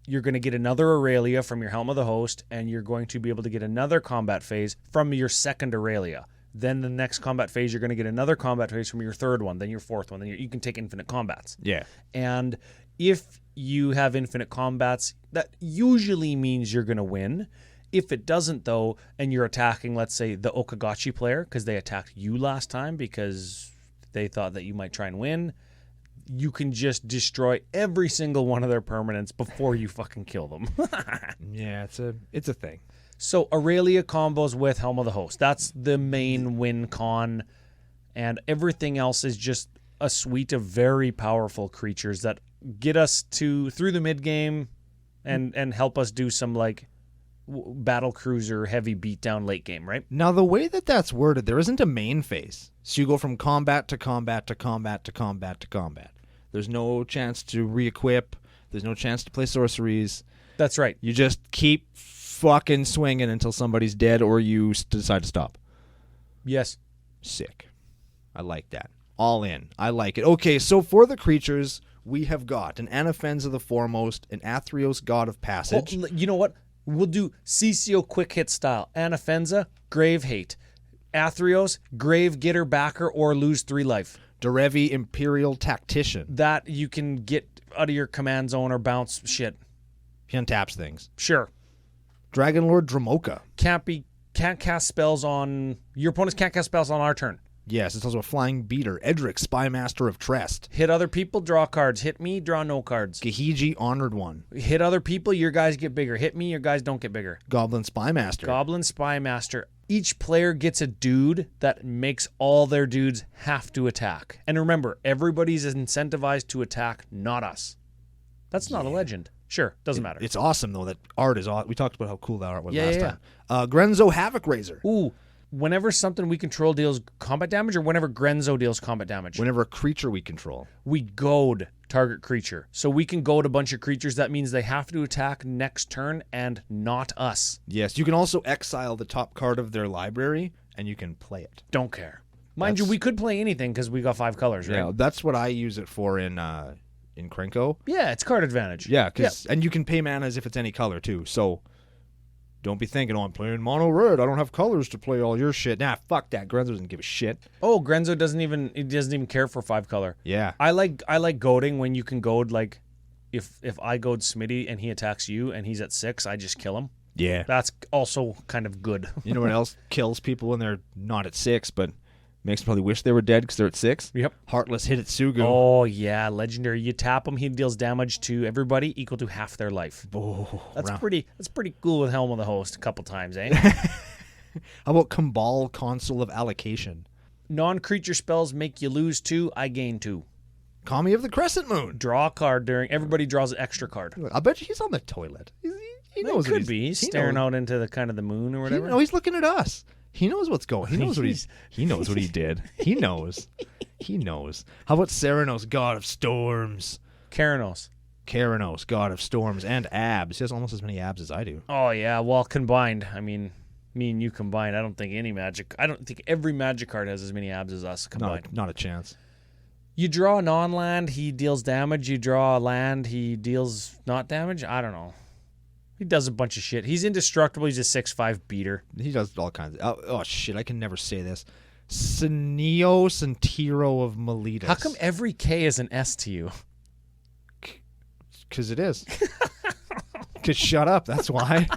You're going to get another Aurelia from your Helm of the Host, and you're going to be able to get another combat phase from your second Aurelia. Then the next combat phase, you're going to get another combat phase from your third one, then your fourth one. Then you can take infinite combats. Yeah. And if you have infinite combats, that usually means you're going to win. If it doesn't, though, and you're attacking, let's say, the O-Kagachi player because they attacked you last time because they thought that you might try and win, you can just destroy every single one of their permanents before you fucking kill them. Yeah, it's a thing. So Aurelia combos with Helm of the Host. That's the main win con, and everything else is just a suite of very powerful creatures that get us through the mid game and help us do some like battle cruiser heavy beatdown late game, right? Now, the way that's worded, there isn't a main phase. So you go from combat to combat to combat to combat to combat. There's no chance to re-equip. There's no chance to play sorceries. That's right. You just keep fucking swinging until somebody's dead or you decide to stop. Yes. Sick. I like that. All in. I like it. Okay, so for the creatures, we have got an Anafenza the Foremost, an Athreos God of Passage. Oh, you know what? We'll do CCO quick hit style. Anafenza, Grave Hate. Athreos, Grave Getter Backer or lose 3 life. Derevi, Imperial Tactician. That you can get out of your command zone or bounce shit. He untaps things. Sure. Dragonlord Dramoka. Can't cast spells on... Your opponents can't cast spells on our turn. Yes, it's also a Flying Beater. Edric, Spymaster of Trest. Hit other people, draw cards. Hit me, draw no cards. Gahiji, Honored One. Hit other people, your guys get bigger. Hit me, your guys don't get bigger. Goblin Spymaster. Goblin Spymaster. Each player gets a dude that makes all their dudes have to attack. And remember, everybody's incentivized to attack, not us. That's not a legend. Sure, doesn't matter. It's awesome, though. That art is awesome. We talked about how cool that art was last time. Grenzo, Havoc Raiser. Ooh. Whenever something we control deals combat damage or whenever Grenzo deals combat damage? Whenever a creature we control. We goad target creature. So we can goad a bunch of creatures. That means they have to attack next turn and not us. Yes, you can also exile the top card of their library and you can play it. Don't care. Mind you, we could play anything because we got 5 colors, right? Yeah, that's what I use it for in Krenko. Yeah, it's card advantage. Yeah, and you can pay mana as if it's any color too. So don't be thinking, I'm playing mono red. I don't have colors to play all your shit. Nah, fuck that. Grenzo doesn't give a shit. Oh, Grenzo doesn't even care for 5 color. Yeah. I like goading when you can goad like if I goad Smitty and he attacks you and he's at 6, I just kill him. Yeah. That's also kind of good. You know what else kills people when they're not at 6, but makes them probably wish they were dead because they're at 6? Yep. Heartless Hidetsugu. Oh, yeah. Legendary. You tap him, he deals damage to everybody equal to half their life. Oh, that's pretty cool with Helm of the Host a couple times, eh? How about Kambal, Consul of Allocation? Non-creature spells make you lose 2, I gain 2. Kami of the Crescent Moon. Draw a card during... Everybody draws an extra card. I bet you he's on the toilet. He knows what he's staring out into the kind of the moon or whatever. No, he's looking at us. He knows what's going. He knows what he knows what he did. He knows. He knows. How about Ceranos, God of Storms? Keranos, God of Storms and abs. He has almost as many abs as I do. Oh yeah, well combined. I mean, Me and you combined, I don't think every Magic card has as many abs as us combined. Not a chance. You draw a non-land, he deals damage. You draw a land, he deals not damage. I don't know. He does a bunch of shit. He's indestructible. He's a 6/5 beater. He does all kinds of... Oh, shit, I can never say this. Sineo Santiro of Miletus. How come every K is an S to you? Because it is. Because shut up, that's why.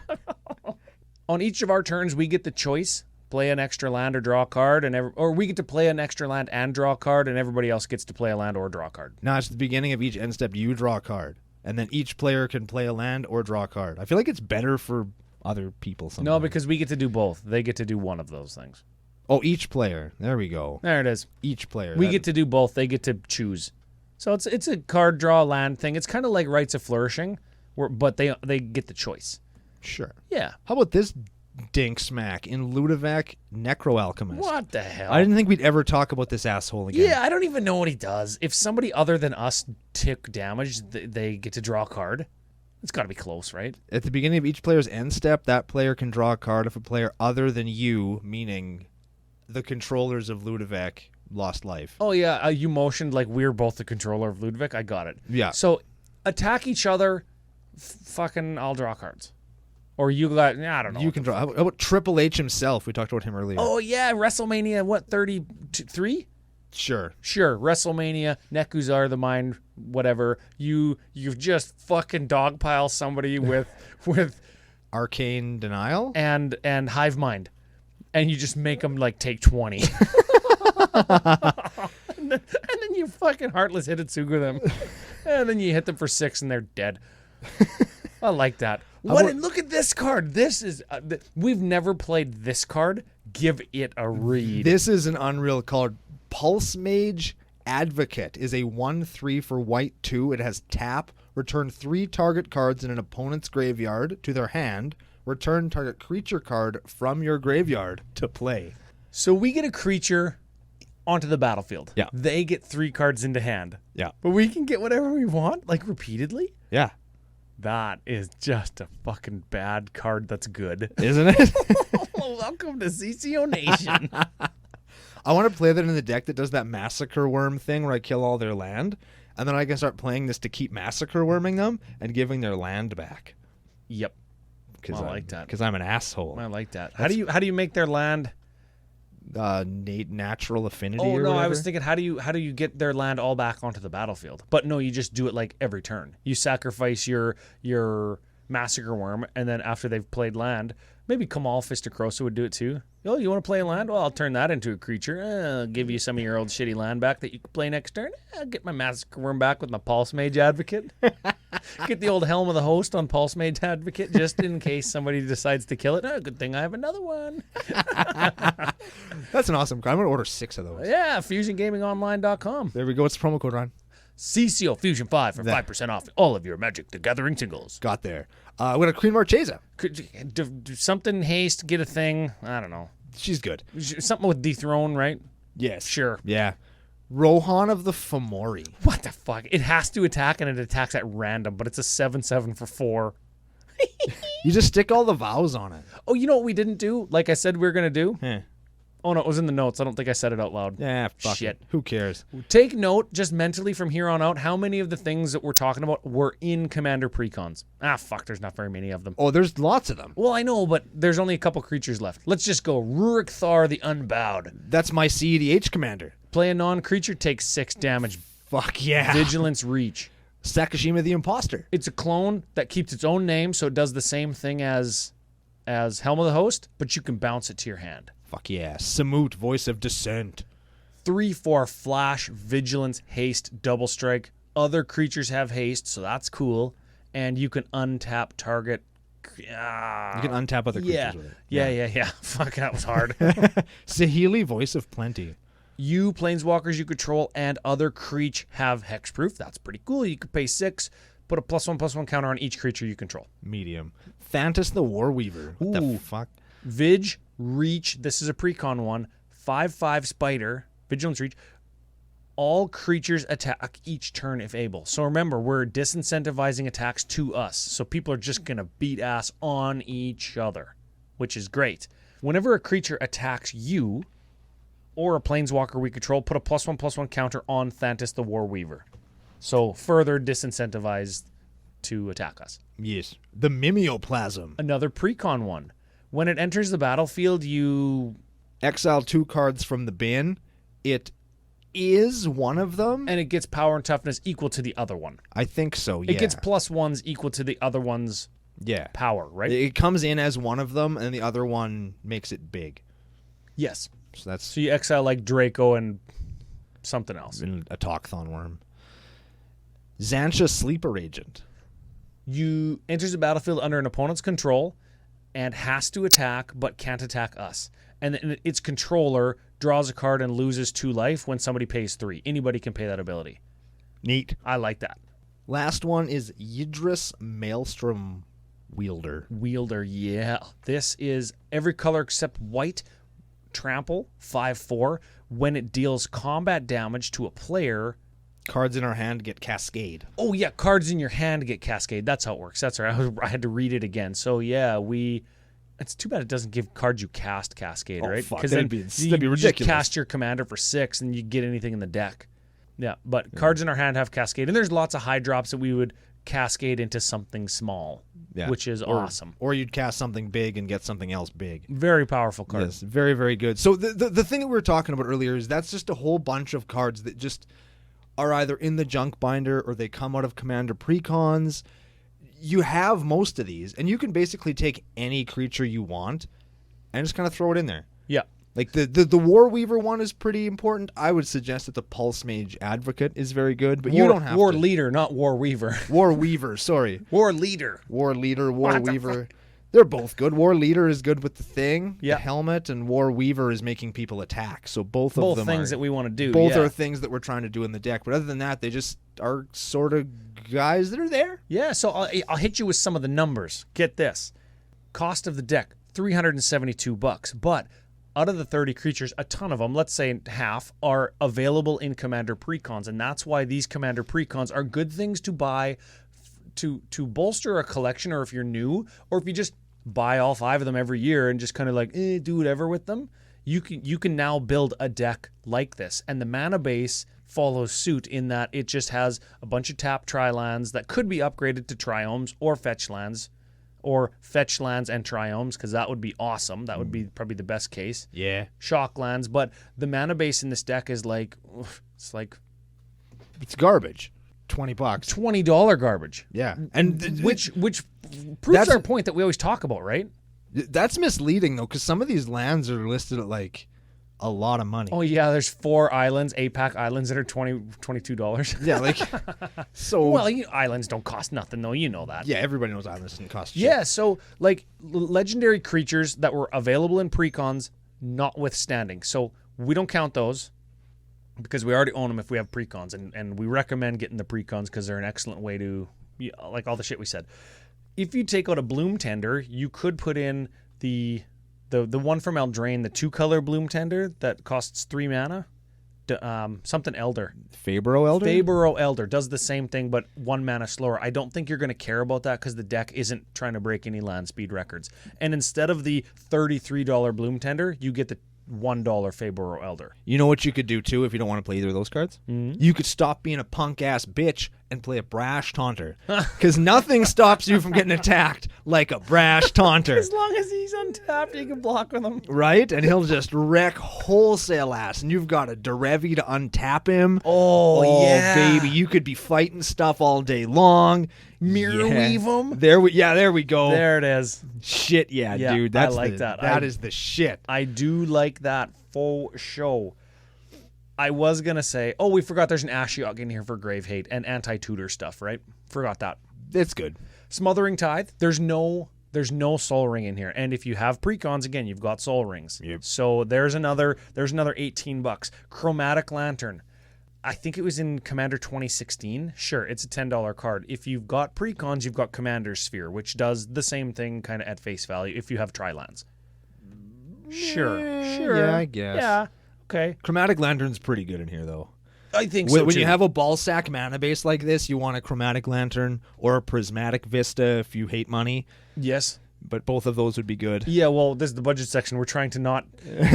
On each of our turns, we get the choice. Play an extra land or draw a card, or we get to play an extra land and draw a card, and everybody else gets to play a land or draw a card. No, it's the beginning of each end step. You draw a card, and then each player can play a land or draw a card. I feel like it's better for other people sometimes. No, because we get to do both. They get to do one of those things. Oh, each player. There we go. There it is. Each player. We get to do both. They get to choose. So it's a card draw land thing. It's kind of like Rites of Flourishing, but they get the choice. Sure. Yeah. How about this dink smack in Ludovac Necroalchemist? What the hell? I didn't think we'd ever talk about this asshole again. Yeah, I don't even know what he does. If somebody other than us took damage, they get to draw a card. It's got to be close, right? At the beginning of each player's end step, that player can draw a card if a player other than you, meaning the controllers of Ludovac, lost life. Oh, yeah. You motioned like we're both the controller of Ludovic. I got it. Yeah. So attack each other. Fucking I'll draw cards. Or you got, I don't know. You can draw. How about Triple H himself? We talked about him earlier. Oh, yeah. WrestleMania, what, 33? Sure. WrestleMania, Nekuzar the Mind, whatever. You've just fucking dogpile somebody with Arcane Denial and Hive Mind. And you just make them like take 20. and then you fucking Heartless Hitotsugu them. And then you hit them for 6 and they're dead. I like that. Look at this card. This is we've never played this card. Give it a read. This is an Unreal called Pulse Mage Advocate. Is a 1/3 for white 2. It has tap. Return 3 target cards in an opponent's graveyard to their hand. Return target creature card from your graveyard to play. So we get a creature onto the battlefield. Yeah. They get 3 cards into hand. Yeah. But we can get whatever we want, like repeatedly. Yeah. That is just a fucking bad card that's good. Isn't it? Welcome to CCONation. I want to play that in the deck that does that Massacre Worm thing where I kill all their land, and then I can start playing this to keep Massacre Worming them and giving their land back. Yep. I like that. Because I'm an asshole. I like that. How do you make their land? Natural affinity. Oh or no, whatever. I was thinking how do you get their land all back onto the battlefield? But no, you just do it like every turn. You sacrifice your Massacre Worm, and then after they've played land, maybe Kamal Fist of Krosa would do it too. Oh, you want to play a land? Well, I'll turn that into a creature. I'll give you some of your old shitty land back that you can play next turn. I'll get my Massacre Worm back with my Pulse Mage Advocate. Get the old Helm of the Host on Pulse Mage Advocate just in case somebody decides to kill it. Oh, good thing I have another one. That's an awesome card. I'm going to order 6 of those. Yeah, FusionGamingOnline.com. There we go. What's the promo code, Ron? CCO Fusion 5 for 5% off all of your Magic the Gathering singles. Got there. We got a Queen Marchesa. Could do something haste, get a thing. I don't know. She's good. Something with dethrone, right? Yes. Sure. Yeah. Rohan of the Fomori. What the fuck? It has to attack, and it attacks at random, but it's a 7/7 for 4. You just stick all the vows on it. Oh, you know what we didn't do? Like I said we were going to do? Eh. Oh, no, it was in the notes. I don't think I said it out loud. Yeah, fuck Shit. it. Who cares? Take note, just mentally from here on out, how many of the things that we're talking about were in Commander Precons. Fuck, there's not very many of them. Oh, there's lots of them. Well, I know, but there's only a couple creatures left. Let's just go. Rurik Thar the Unbowed. That's my CEDH commander. Play a non-creature, takes 6 damage. Fuck yeah. Vigilance Reach. Sakashima the Imposter. It's a clone that keeps its own name, so it does the same thing as Helm of the Host, but you can bounce it to your hand. Fuck yeah. Samut, Voice of Dissent. 3/4 Flash, Vigilance, Haste, Double Strike. Other creatures have haste, so that's cool. And you can untap target. You can untap other creatures with it. Yeah. Fuck, that was hard. Sahili, Voice of Plenty. You, planeswalkers you control, and other creature have hexproof. That's pretty cool. You could pay 6, put a +1/+1 counter on each creature you control. Medium. Thantis the Warweaver. What the fuck? Vig, Reach. This is a precon one. 5/5 Spider. Vigilance Reach. All creatures attack each turn if able. So remember, we're disincentivizing attacks to us. So people are just going to beat ass on each other, which is great. Whenever a creature attacks you or a planeswalker we control, put a +1/+1 counter on Thantis the Warweaver. So further disincentivized to attack us. Yes. The Mimeoplasm. Another precon one. When it enters the battlefield, you Exile 2 cards from the bin. It is one of them. and it gets power and toughness equal to the other one. I think so, yeah. It gets +1s equal to the other one's power, right? It comes in as one of them, and the other one makes it big. Yes. So that's So you exile like Draco and something else. a Talkthon worm. Xantia Sleeper Agent. You enters the battlefield under an opponent's control and has to attack but can't attack us. And then its controller draws a card and loses 2 life when somebody pays 3. Anybody can pay that ability. Neat. I like that. Last one is Yidris Maelstrom Wielder. Wielder, yeah. This is every color except white, trample, 5/4. When it deals combat damage to a player. Cards in our hand get Cascade. Oh, yeah, cards in your hand get Cascade. That's how it works. That's right. I had to read it again. So, yeah, it's too bad it doesn't give cards you cast Cascade, right? Fuck, Because that'd be ridiculous. Just cast your commander for 6 and you get anything in the deck. Yeah, but cards in our hand have Cascade. And there's lots of high drops that we would cascade into something small, which is awesome. Or you'd cast something big and get something else big. Very powerful card. Yes, very, very good. So the thing that we were talking about earlier is that's just a whole bunch of cards that just are either in the junk binder or they come out of Commander Precons. You have most of these, and you can basically take any creature you want and just kind of throw it in there. Yeah. Like the War Weaver one is pretty important. I would suggest that the Pulse Mage Advocate is very good, but you don't have War to. Leader, not War Weaver. War Weaver, sorry. War Leader. War Leader, War What the Weaver. They're both good. War Leader is good with the thing, Yeah. the helmet, and War Weaver is making people attack. So both of them things are, that we want to do. both yeah. are things that we're trying to do in the deck. But other than that, they just are sort of guys that are there. Yeah, so I'll hit you with some of the numbers. Get this. Cost of the deck, $372. But out of the 30 creatures, a ton of them, let's say half, are available in Commander Precons. And that's why these Commander Precons are good things to buy to bolster a collection, or if you're new, or if you just buy all 5 of them every year and just kind of like do whatever with them. You can now build a deck like this. And the mana base follows suit in that it just has a bunch of tap tri-lands that could be upgraded to triomes or fetch lands, or fetch lands and triomes, because that would be awesome. That would be probably the best case. Yeah. Shock lands, but the mana base in this deck is like, it's garbage. $20. $20 garbage. Yeah. And Which proves That's- our point that we always talk about, right? that's misleading, though, because some of these lands are listed at like a lot of money. Oh yeah, there's 4 islands, APAC islands that are $22. Yeah, like, so... Well, islands don't cost nothing though, you know that. yeah, everybody knows islands doesn't cost shit. Yeah, so like legendary creatures that were available in precons notwithstanding. So we don't count those because we already own them if we have precons, and we recommend getting the precons because they're an excellent way to, like all the shit we said. If you take out a Bloom Tender, you could put in the one from Eldraine, the 2-color Bloom Tender that costs 3 mana. Something Elder. Fabro Elder? Fabro Elder does the same thing, but 1 mana slower. I don't think you're going to care about that because the deck isn't trying to break any land speed records. And instead of the $33 Bloom Tender, you get the $1 Fabro Elder. You know what you could do, too, if you don't want to play either of those cards? Mm-hmm. You could stop being a punk-ass bitch and play a Brash Taunter. Because nothing stops you from getting attacked like a Brash Taunter. As long as he's untapped, you can block with him. Right? And he'll just wreck wholesale ass. And you've got a Derevi to untap him. Oh, yeah. baby. You could be fighting stuff all day long. Mirror weave him. There we go. There it is. Shit, yeah, Yeah, dude. I That's like that. That is the shit. I do like that for show. I was going to say, we forgot there's an Ashiok in here for Grave Hate and anti-tutor stuff, right? Forgot that. It's good. Smothering Tithe, there's no Soul Ring in here. And if you have precons, again, you've got Soul Rings. Yep. So there's another $18. Chromatic Lantern. I think it was in Commander 2016. Sure, it's a $10 card. If you've got precons, you've got Commander Sphere, which does the same thing kind of at face value if you have tri-lands. Sure. Yeah, I guess. Yeah, okay. Chromatic Lantern's pretty good in here, though. I think so, When too. you have a ball sack mana base like this, you want a Chromatic Lantern or a Prismatic Vista if you hate money. Yes. but both of those would be good. Yeah, well, this is the budget section. We're trying to not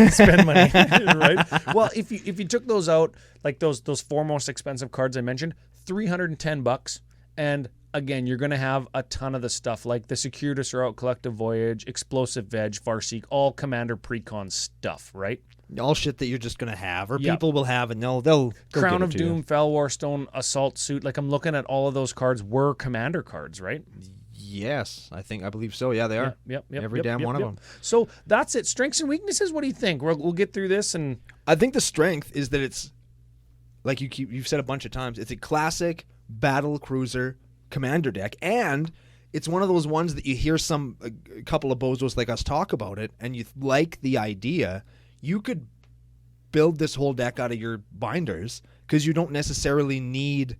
spend money, right? Well, if you took those out, like those four most expensive cards I mentioned, $310, and again, you're going to have a ton of the stuff like the Circuitous Route, Collective Voyage, Explosive Veg, Farseek, all Commander Precon stuff, right? All shit that you're just going to have, or Yep. people will have, and they'll Crown give of it to you. Doom, Fel Warstone, Assault Suit. Like, I'm looking at all of those cards were Commander cards, right? Yes, I believe so. Yeah, they are. Yep. Every damn one of them. So that's it. Strengths and weaknesses. What do you think? We'll get through this, and I think the strength is that it's like you've said a bunch of times. It's a classic battle cruiser commander deck, and it's one of those ones that you hear a couple of bozos like us talk about it, and you like the idea. You could build this whole deck out of your binders because you don't necessarily need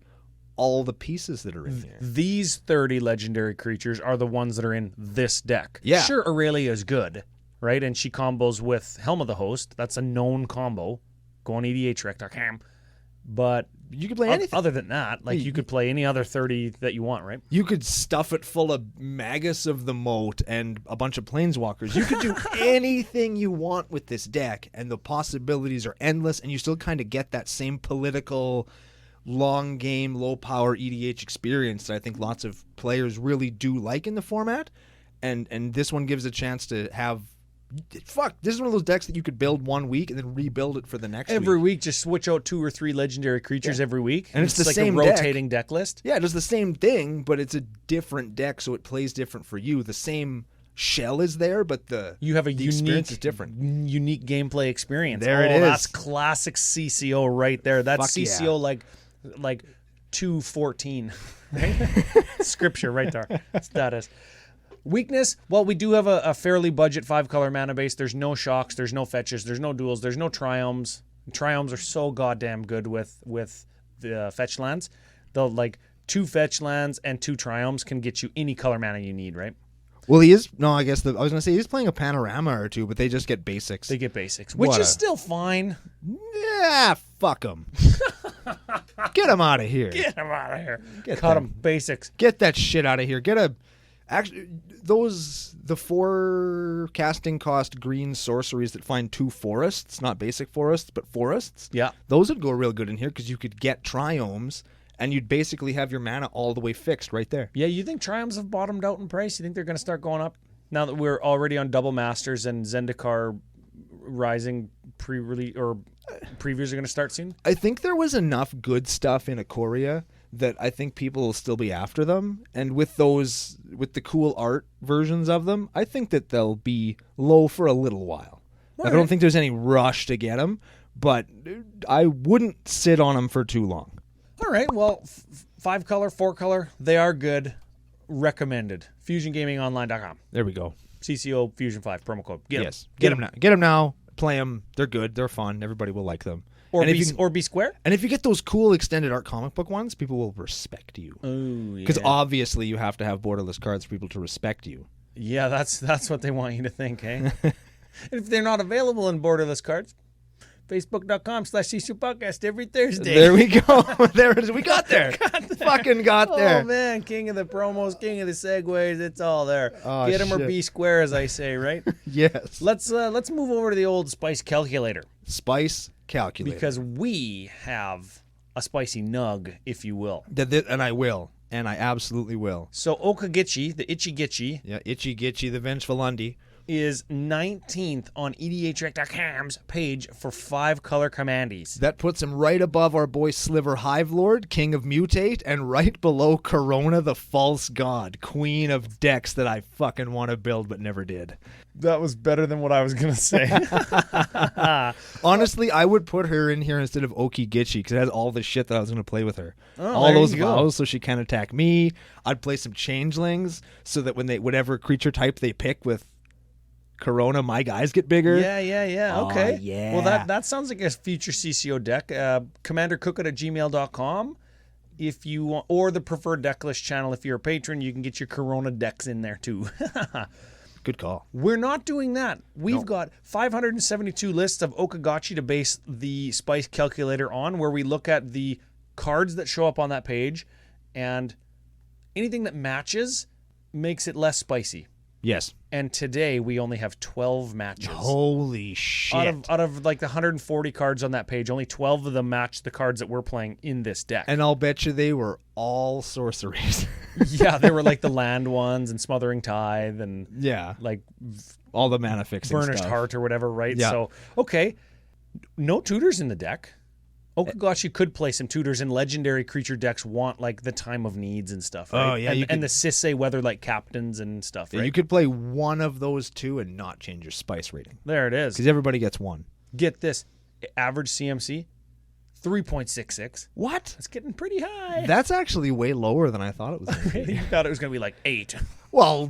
all the pieces that are in there. These 30 legendary creatures are the ones that are in this deck. Yeah. Sure, Aurelia is good, right? And she combos with Helm of the Host. That's a known combo. Go on EDH but You could play anything. other than that, like you could play any other 30 that you want, right? You could stuff it full of Magus of the Moat and a bunch of Planeswalkers. You could do anything you want with this deck, and the possibilities are endless, and you still kind of get that same political, long game, low power EDH experience that I think lots of players really do like in the format. And this one gives a chance to have... this is one of those decks that you could build 1 week and then rebuild it for the next Every week. week, just switch out 2 or 3 legendary creatures every week. And it's the like same a deck. rotating deck list. Yeah, it does the same thing, but it's a different deck, so it plays different for you. The same shell is there, but You have a the unique, experience is different. unique gameplay experience. There it is. That's classic CCO right there. That's Fuck CCO like 214. Right? Scripture right there. Status. Weakness, well, we do have a fairly budget 5-color mana base. There's no shocks, there's no fetches, there's no duels, there's no triomes. Triomes are so goddamn good with the fetch lands. They'll like 2 fetch lands and 2 triomes can get you any color mana you need, right? Well, he is... No, I guess I was going to say he's playing a panorama or two, but they just get basics. They get basics, which is still fine. Yeah, fuck them. Get him out of here. Get them out of here. Get Cut them. them. Basics. Get that shit out of here. Actually, the 4 casting cost green sorceries that find 2 forests, not basic forests, but forests. Yeah. Those would go real good in here because you could get triomes, and you'd basically have your mana all the way fixed right there. Yeah, you think triomes have bottomed out in price? You think they're going to start going up now that we're already on Double Masters and Zendikar Rising previews are going to start soon? I think there was enough good stuff in Ikoria that I think people will still be after them, and with the cool art versions of them, I think that they'll be low for a little while. I don't think there's any rush to get them, but I wouldn't sit on them for too long. All right, well, 5-color, 4-color, they are good. Recommended. FusionGamingOnline.com. There we go. CCO Fusion 5 promo code. Get 'em. Yes, get them now. Get them now. Play them. They're good. They're fun. Everybody will like them. Or be square. And if you get those cool extended art comic book ones, people will respect you. Oh, yeah. Because obviously you have to have borderless cards for people to respect you. Yeah, that's what they want you to think, eh? And if they're not available in borderless cards, Facebook.com/CCOPodcast every Thursday. There we go. There it is. We got there. Fucking got there. Oh, man. King of the promos, king of the segues. It's all there. Oh, Get them or shit. be square, as I say, right? Yes. Let's move over to the old spice calculator. Spice calculator. Because we have a spicy nug, if you will. And I will. And I absolutely will. So O-Kagachi, the Itchy Gitchy, Yeah, Itchy Gitchy, the Vengeful Undy. is 19th on EDHREC.com's page for 5-color commandees. That puts him right above our boy Sliver Hivelord, King of Mutate, and right below Corona, the False God, Queen of decks that I fucking want to build but never did. That was better than what I was going to say. Honestly, I would put her in here instead of O-Kagach because it has all the shit that I was going to play with her. Oh, all there those you go. vows so she can't attack me. I'd play some changelings so that when whatever creature type they pick with Corona, my guys get bigger. Yeah. Aw, Okay. yeah. Well, that sounds like a future CCO deck. Commander Cookout at gmail.com. If you want, or the preferred deck list channel. If you're a patron, you can get your Corona decks in there too. Good call. We're not doing that. We've got 572 lists of O-Kagachi to base the spice calculator on, where we look at the cards that show up on that page, and anything that matches makes it less spicy. Yes. And today we only have 12 matches. Holy shit. Out of like the 140 cards on that page, only 12 of them match the cards that we're playing in this deck. And I'll bet you they were all sorceries. Yeah, they were like the land ones and Smothering Tithe and like all the mana fixing Burnished stuff. Heart or whatever, right? Yeah. So, okay. No tutors in the deck. O-Kagachi could play some tutors, and legendary creature decks want like the Time of Needs and stuff, right? Oh, yeah. And the Sisei Weatherlight Captains and stuff, right? You could play one of those two and not change your spice rating. There it is. Because everybody gets one. Get this. Average CMC, 3.66. What? That's getting pretty high. That's actually way lower than I thought it was going to be. You thought it was going to be like 8. Well,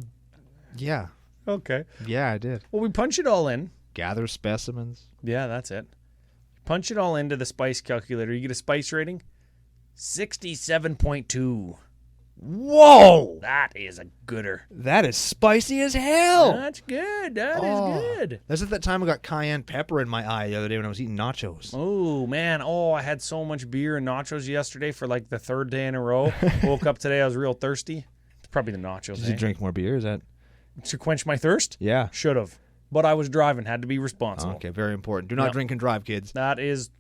yeah. Okay. Yeah, I did. Well, we punch it all in. Gather specimens. Yeah, that's it. Punch it all into the spice calculator. You get a spice rating, 67.2. Whoa! That is a gooder. That is spicy as hell. That's good. That is good. That's at that time I got cayenne pepper in my eye the other day when I was eating nachos. Oh, man. Oh, I had so much beer and nachos yesterday for like the 3rd day in a row. Woke up today, I was real thirsty. It's probably the nachos. Did you drink more beer? Is that? To quench my thirst? Yeah. Should have. But I was driving, had to be responsible. Okay, very important. Do not drink and drive, kids. That is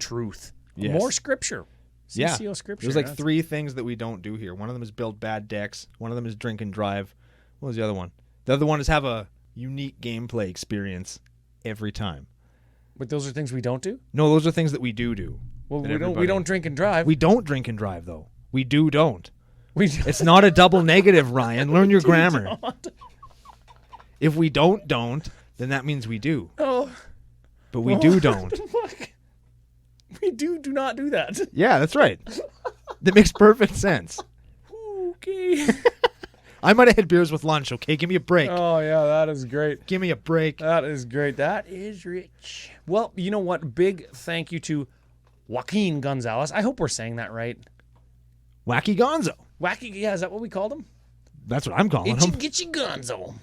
truth. Yes. More scripture. CCO scripture. There's like 3 things that we don't do here. One of them is build bad decks. One of them is drink and drive. What was the other one? The other one is have a unique gameplay experience every time. But those are things we don't do? No, those are things that we do. Well, we don't drink and drive. We don't drink and drive, though. We don't. It's not a double negative, Ryan. Learn your grammar. If we don't, then that means we do. Oh. But we don't. We do not do that. Yeah, that's right. That makes perfect sense. Okay. I might have had beers with lunch, okay? Give me a break. Oh, yeah, that is great. Give me a break. That is great. That is rich. Well, you know what? Big thank you to Joaquin Gonzalez. I hope we're saying that right. Wacky Gonzo. Wacky, yeah, is that what we called him? That's what I'm calling him. Gitchy Gonzo.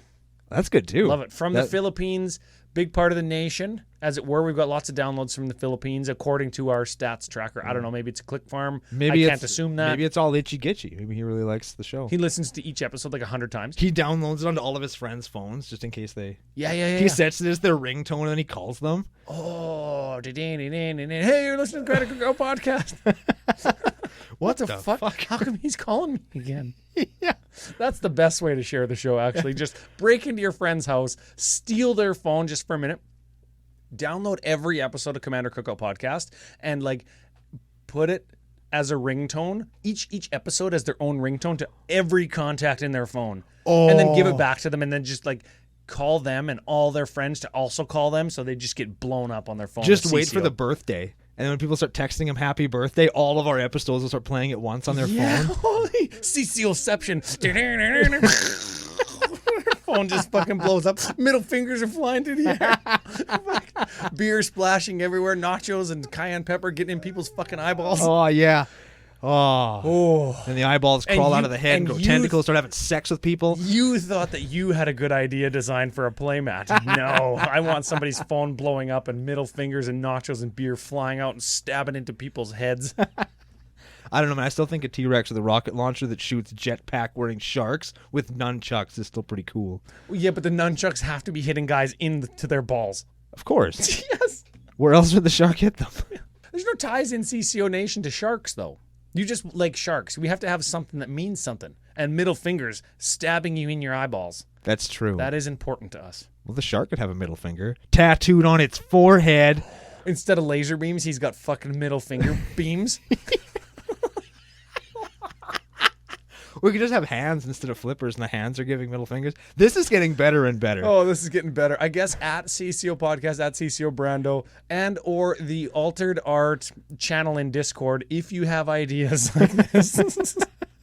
That's good, too. Love it. From the Philippines, big part of the nation, as it were. We've got lots of downloads from the Philippines, according to our stats tracker. I don't know. Maybe it's a click farm. I can't assume that. Maybe it's all itchy gitchy. Maybe he really likes the show. He listens to each episode like 100 times. He downloads it onto all of his friends' phones just in case they... Yeah. He sets it as their ringtone and then he calls them. Oh, hey, you're listening to Commander Cookout Podcast. What the fuck? How come he's calling me again? Yeah. That's the best way to share the show, actually. Just break into your friend's house, steal their phone just for a minute, download every episode of Commander Cookout Podcast, and like put it as a ringtone. Each episode has their own ringtone to every contact in their phone. Oh. And then give it back to them, and then just like call them and all their friends to also call them, so they just get blown up on their phone. Just wait for the birthday. And then when people start texting him happy birthday, all of our episodes will start playing at once on their phone. Holy CCOception. Phone just fucking blows up. Middle fingers are flying through the air. Beer splashing everywhere. Nachos and cayenne pepper getting in people's fucking eyeballs. Oh, yeah. Oh. And the eyeballs crawl out of the head and go tentacles, start having sex with people. You thought that you had a good idea designed for a playmat. No. I want somebody's phone blowing up and middle fingers and nachos and beer flying out and stabbing into people's heads. I don't know, man. I still think a T-Rex with a rocket launcher that shoots jetpack wearing sharks with nunchucks is still pretty cool. Yeah, but the nunchucks have to be hitting guys into their balls. Of course. Yes. Where else would the shark hit them? There's no ties in CCONation to sharks, though. You just like sharks. We have to have something that means something. And middle fingers stabbing you in your eyeballs. That's true. That is important to us. Well, the shark could have a middle finger tattooed on its forehead. Instead of laser beams, he's got fucking middle finger beams. We could just have hands instead of flippers, and the hands are giving middle fingers. This is getting better and better. Oh, this is getting better. I guess at CCO Podcast, at CCO Brando, and or the Altered Art channel in Discord, if you have ideas like this,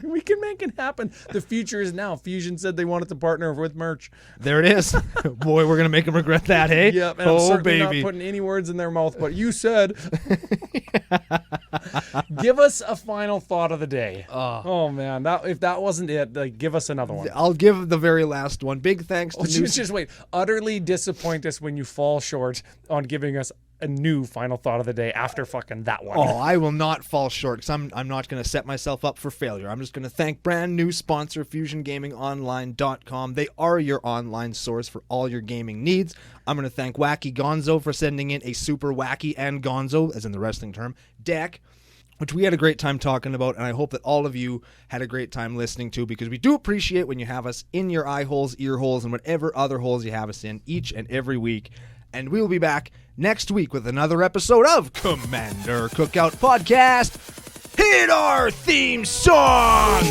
we can make it happen. The future is now. Fusion said they wanted to partner with merch. There it is. Boy, we're going to make them regret that, hey? Yep, and I'm certainly not putting any words in their mouth, but you said. Give us a final thought of the day. Oh man, if that wasn't it, like, give us another one. I'll give the very last one. Big thanks to just wait. Utterly disappoint us when you fall short on giving us a new final thought of the day after fucking that one. Oh, I will not fall short because I'm not going to set myself up for failure. I'm just going to thank brand new sponsor FusionGamingOnline.com. They are your online source for all your gaming needs. I'm going to thank Wacky Gonzo for sending in a super wacky and gonzo, as in the wrestling term, deck, which we had a great time talking about, and I hope that all of you had a great time listening to, because we do appreciate when you have us in your eye holes, ear holes, and whatever other holes you have us in each and every week. And we will be back next week with another episode of Commander Cookout Podcast. Hit our theme song!